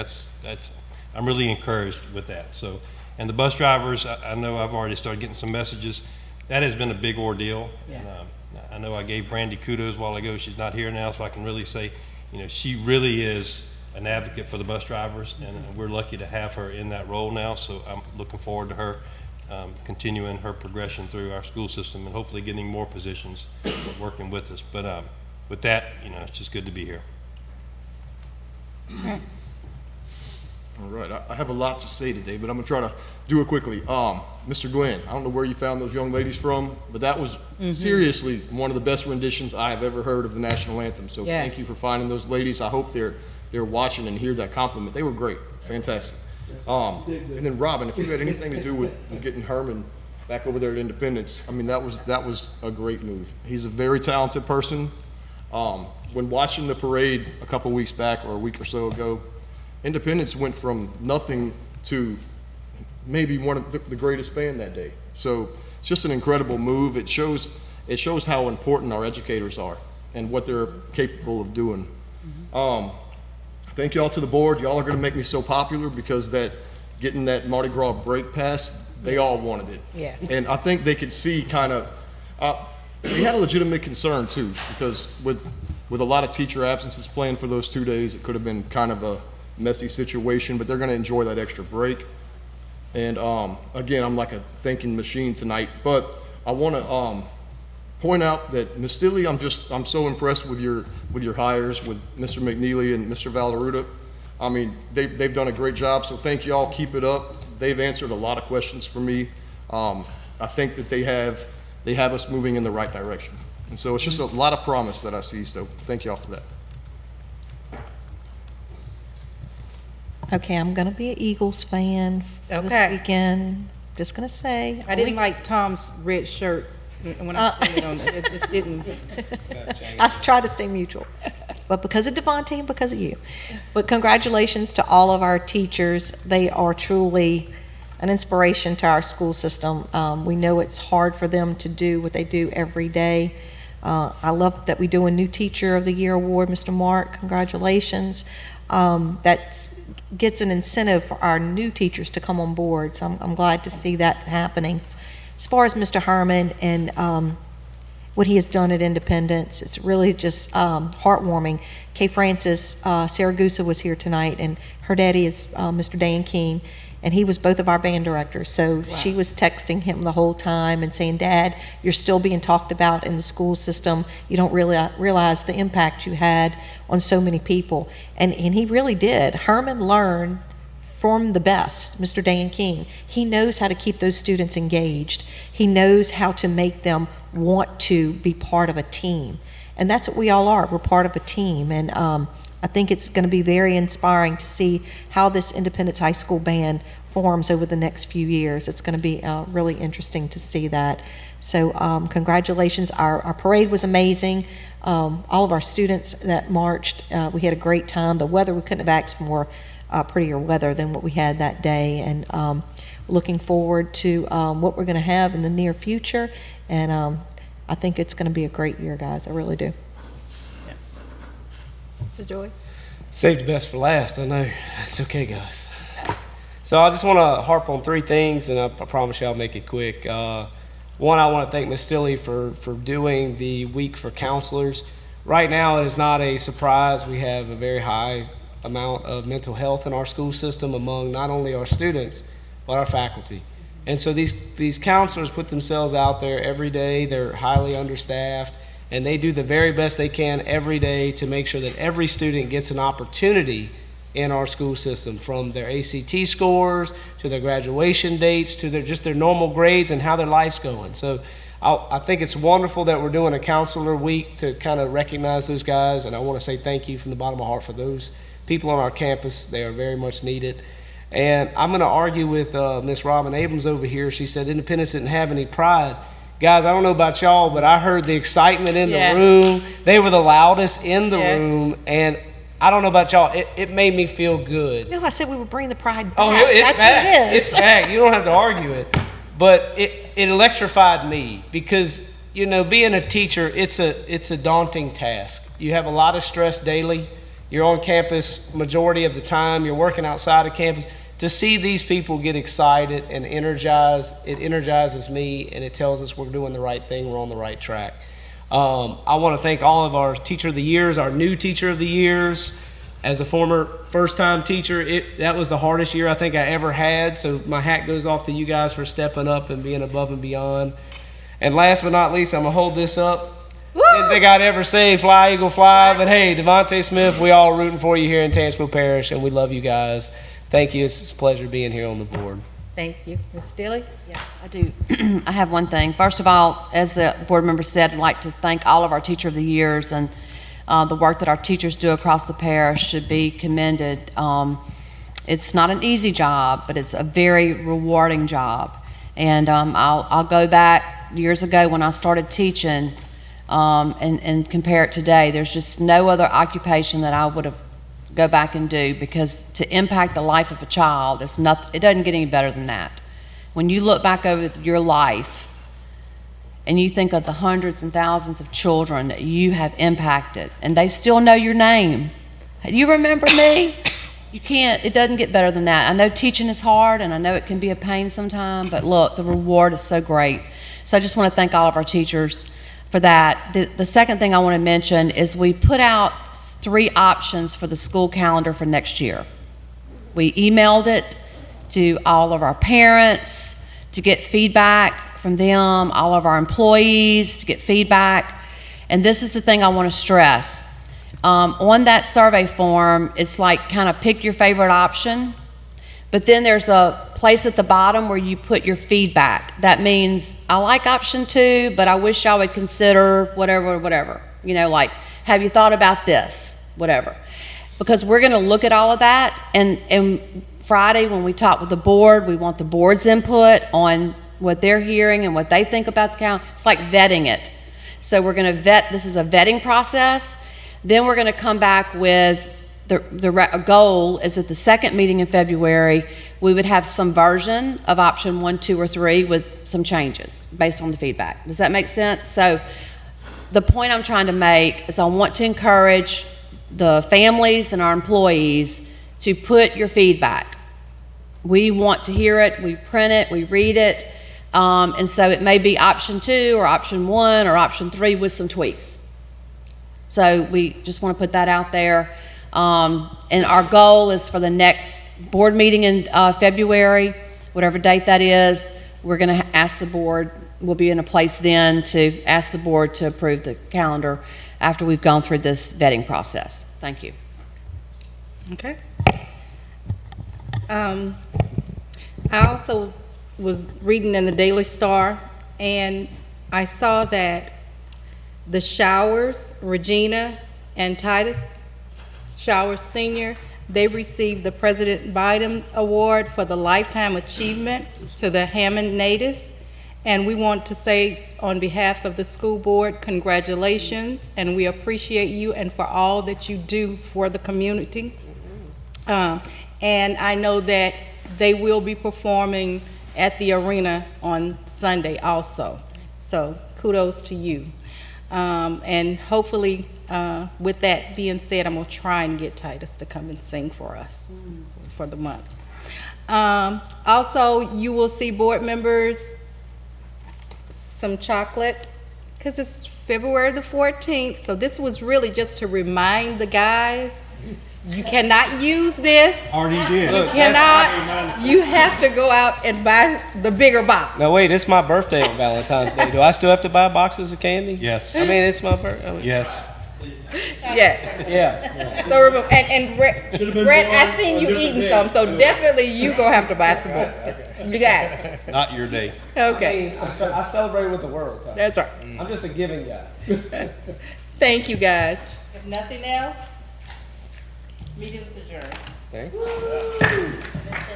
I'm really encouraged with that. So, and the bus drivers, I know I've already started getting some messages. That has been a big ordeal.
Yes.
And I know I gave Brandy kudos a while ago. She's not here now, so I can really say, You know, she really is an advocate for the bus drivers, and we're lucky to have her in that role now. So I'm looking forward to her continuing her progression through our school system and hopefully getting more positions working with us. But with that, you know, it's just good to be here.
All right, I have a lot to say today, but I'm gonna try to do it quickly. Mr. Glenn, I don't know where you found those young ladies from, but that was seriously one of the best renditions I have ever heard of the national anthem. So thank you for finding those ladies. I hope they're watching and hear that compliment. They were great, fantastic. And then Robin, if you had anything to do with getting Herman back over there at Independence, I mean, that was a great move. He's a very talented person. When watching the parade a couple weeks back or a week or so ago, Independence went from nothing to maybe one of the greatest band that day. So it's just an incredible move. It shows how important our educators are and what they're capable of doing. Thank y'all to the board. Y'all are going to make me so popular because getting that Mardi Gras break pass, they all wanted it.
Yeah.
And I think they could see kind of, they had a legitimate concern too, because with a lot of teacher absences planned for those 2 days, it could have been kind of a messy situation, but they're going to enjoy that extra break. And again, I'm like a thinking machine tonight, but I want to point out that Ms. Stilley, I'm so impressed with your hires with Mr. McNeely and Mr. Valaruta. I mean, they've done a great job, so thank y'all. Keep it up. They've answered a lot of questions for me. I think that they have us moving in the right direction, and so it's just a lot of promise that I see. So thank y'all for that.
Okay, I'm going to be an Eagles fan this weekend. Just going to say.
I didn't like Tom's red shirt when I put it on. It just didn't.
I tried to stay mutual, but because of Devontae and because of you. But congratulations to all of our teachers. They are truly an inspiration to our school system. We know it's hard for them to do what they do every day. I love that we do a new Teacher of the Year award, Mr. Mark. Congratulations. That gets an incentive for our new teachers to come on board. So I'm glad to see that happening. As far as Mr. Herman and what he has done at Independence, it's really just heartwarming. Kay Francis Saragusa was here tonight, and her daddy is Mr. Dan King, and he was both of our band directors. So she was texting him the whole time and saying, "Dad, you're still being talked about in the school system. You don't really realize the impact you had on so many people." And he really did. Herman learned from the best, Mr. Dan King. He knows how to keep those students engaged. He knows how to make them want to be part of a team. And that's what we all are. We're part of a team. And I think it's going to be very inspiring to see how this Independence High School band forms over the next few years. It's going to be really interesting to see that. So congratulations. Our parade was amazing. All of our students that marched, we had a great time. The weather, we couldn't have asked for more prettier weather than what we had that day. And looking forward to what we're going to have in the near future. And I think it's going to be a great year, guys. I really do.
Mr. Joy?
Saved the best for last, I know. It's okay, guys. So I just want to harp on three things, and I promise you I'll make it quick. One, I want to thank Ms. Stilley for doing the week for counselors. Right now, it is not a surprise. We have a very high amount of mental health in our school system among not only our students, but our faculty. And so these counselors put themselves out there every day. They're highly understaffed, and they do the very best they can every day to make sure that every student gets an opportunity in our school system, from their ACT scores to their graduation dates to their normal grades and how their life's going. So I think it's wonderful that we're doing a counselor week to kind of recognize those guys, and I want to say thank you from the bottom of my heart for those people on our campus. They are very much needed. And I'm going to argue with Miss Robin Abrams over here. She said Independence didn't have any pride. Guys, I don't know about y'all, but I heard the excitement in the room. They were the loudest in the room, and I don't know about y'all, it made me feel good.
No, I said we would bring the pride back.
Oh, it's
That's
back.
what it is.
It's back. You don't have to argue it. But it electrified me because, you know, being a teacher, it's a daunting task. You have a lot of stress daily. You're on campus majority of the time. You're working outside of campus. To see these people get excited and energized, it energizes me, and it tells us we're doing the right thing, we're on the right track. I want to thank all of our Teacher of the Years, our new Teacher of the Years. As a former first-time teacher, that was the hardest year I think I ever had, so my hat goes off to you guys for stepping up and being above and beyond. And last but not least, I'm going to hold this up. Didn't think I'd ever say fly, Eagle, fly, but hey, Devontae Smith, we all rooting for you here in Tangipahoa Parish, and we love you guys. Thank you. It's a pleasure being here on the board.
Thank you. Ms. Steele?
Yes, I do. I have one thing. First of all, as the board member said, I'd like to thank all of our Teacher of the Years, and the work that our teachers do across the parish should be commended. It's not an easy job, but it's a very rewarding job. And I'll go back years ago when I started teaching and compare it today. There's just no other occupation that I would have go back and do, because to impact the life of a child, it doesn't get any better than that. When you look back over your life and you think of the hundreds and thousands of children that you have impacted, and they still know your name. Do you remember me? You can't, it doesn't get better than that. I know teaching is hard, and I know it can be a pain sometimes, but look, the reward is so great. So I just want to thank all of our teachers for that. The second thing I want to mention is we put out 3 options for the school calendar for next year. We emailed it to all of our parents to get feedback from them, all of our employees to get feedback. And this is the thing I want to stress. On that survey form, it's like kind of pick your favorite option, but then there's a place at the bottom where you put your feedback. That means, I like option 2, but I wish y'all would consider whatever. You know, like, have you thought about this? Whatever. Because we're going to look at all of that, and Friday when we talk with the board, we want the board's input on what they're hearing and what they think about the calendar. It's like vetting it. So we're going to vet, this is a vetting process. Then we're going to come back with the goal is at the second meeting in February, we would have some version of option 1, 2, or 3 with some changes based on the feedback. Does that make sense? So the point I'm trying to make is I want to encourage the families and our employees to put your feedback. We want to hear it, we print it, we read it, and so it may be option 2 or option 1 or option 3 with some tweaks. So we just want to put that out there. And our goal is for the next board meeting in February, whatever date that is, we're going to ask the board, we'll be in a place then to ask the board to approve the calendar after we've gone through this vetting process. Thank you.
Okay. I also was reading in the Daily Star, and I saw that the Showers, Regina and Titus Showers Sr., they received the President Biden Award for the Lifetime Achievement to the Hammond natives. And we want to say on behalf of the school board, congratulations, and we appreciate you and for all that you do for the community. And I know that they will be performing at the arena on Sunday also. So kudos to you. And hopefully, with that being said, I'm gonna try and get Titus to come and sing for us for the month. Also, you will see board members some chocolate, because it's February the 14th, so this was really just to remind the guys, you cannot use this.
Already did.
You cannot, you have to go out and buy the bigger box.
No, wait, it's my birthday on Valentine's Day. Do I still have to buy boxes of candy?
Yes.
I mean, it's my birthday.
Yes.
Yes.
Yeah.
So remember, and Brett, I seen you eating some, so definitely you gonna have to buy some more. You got it.
Not your day.
Okay.
I celebrate with the world. Tyler.
That's right.
I'm just a giving guy.
Thank you, guys. If nothing else, meeting's adjourned.
Thank you.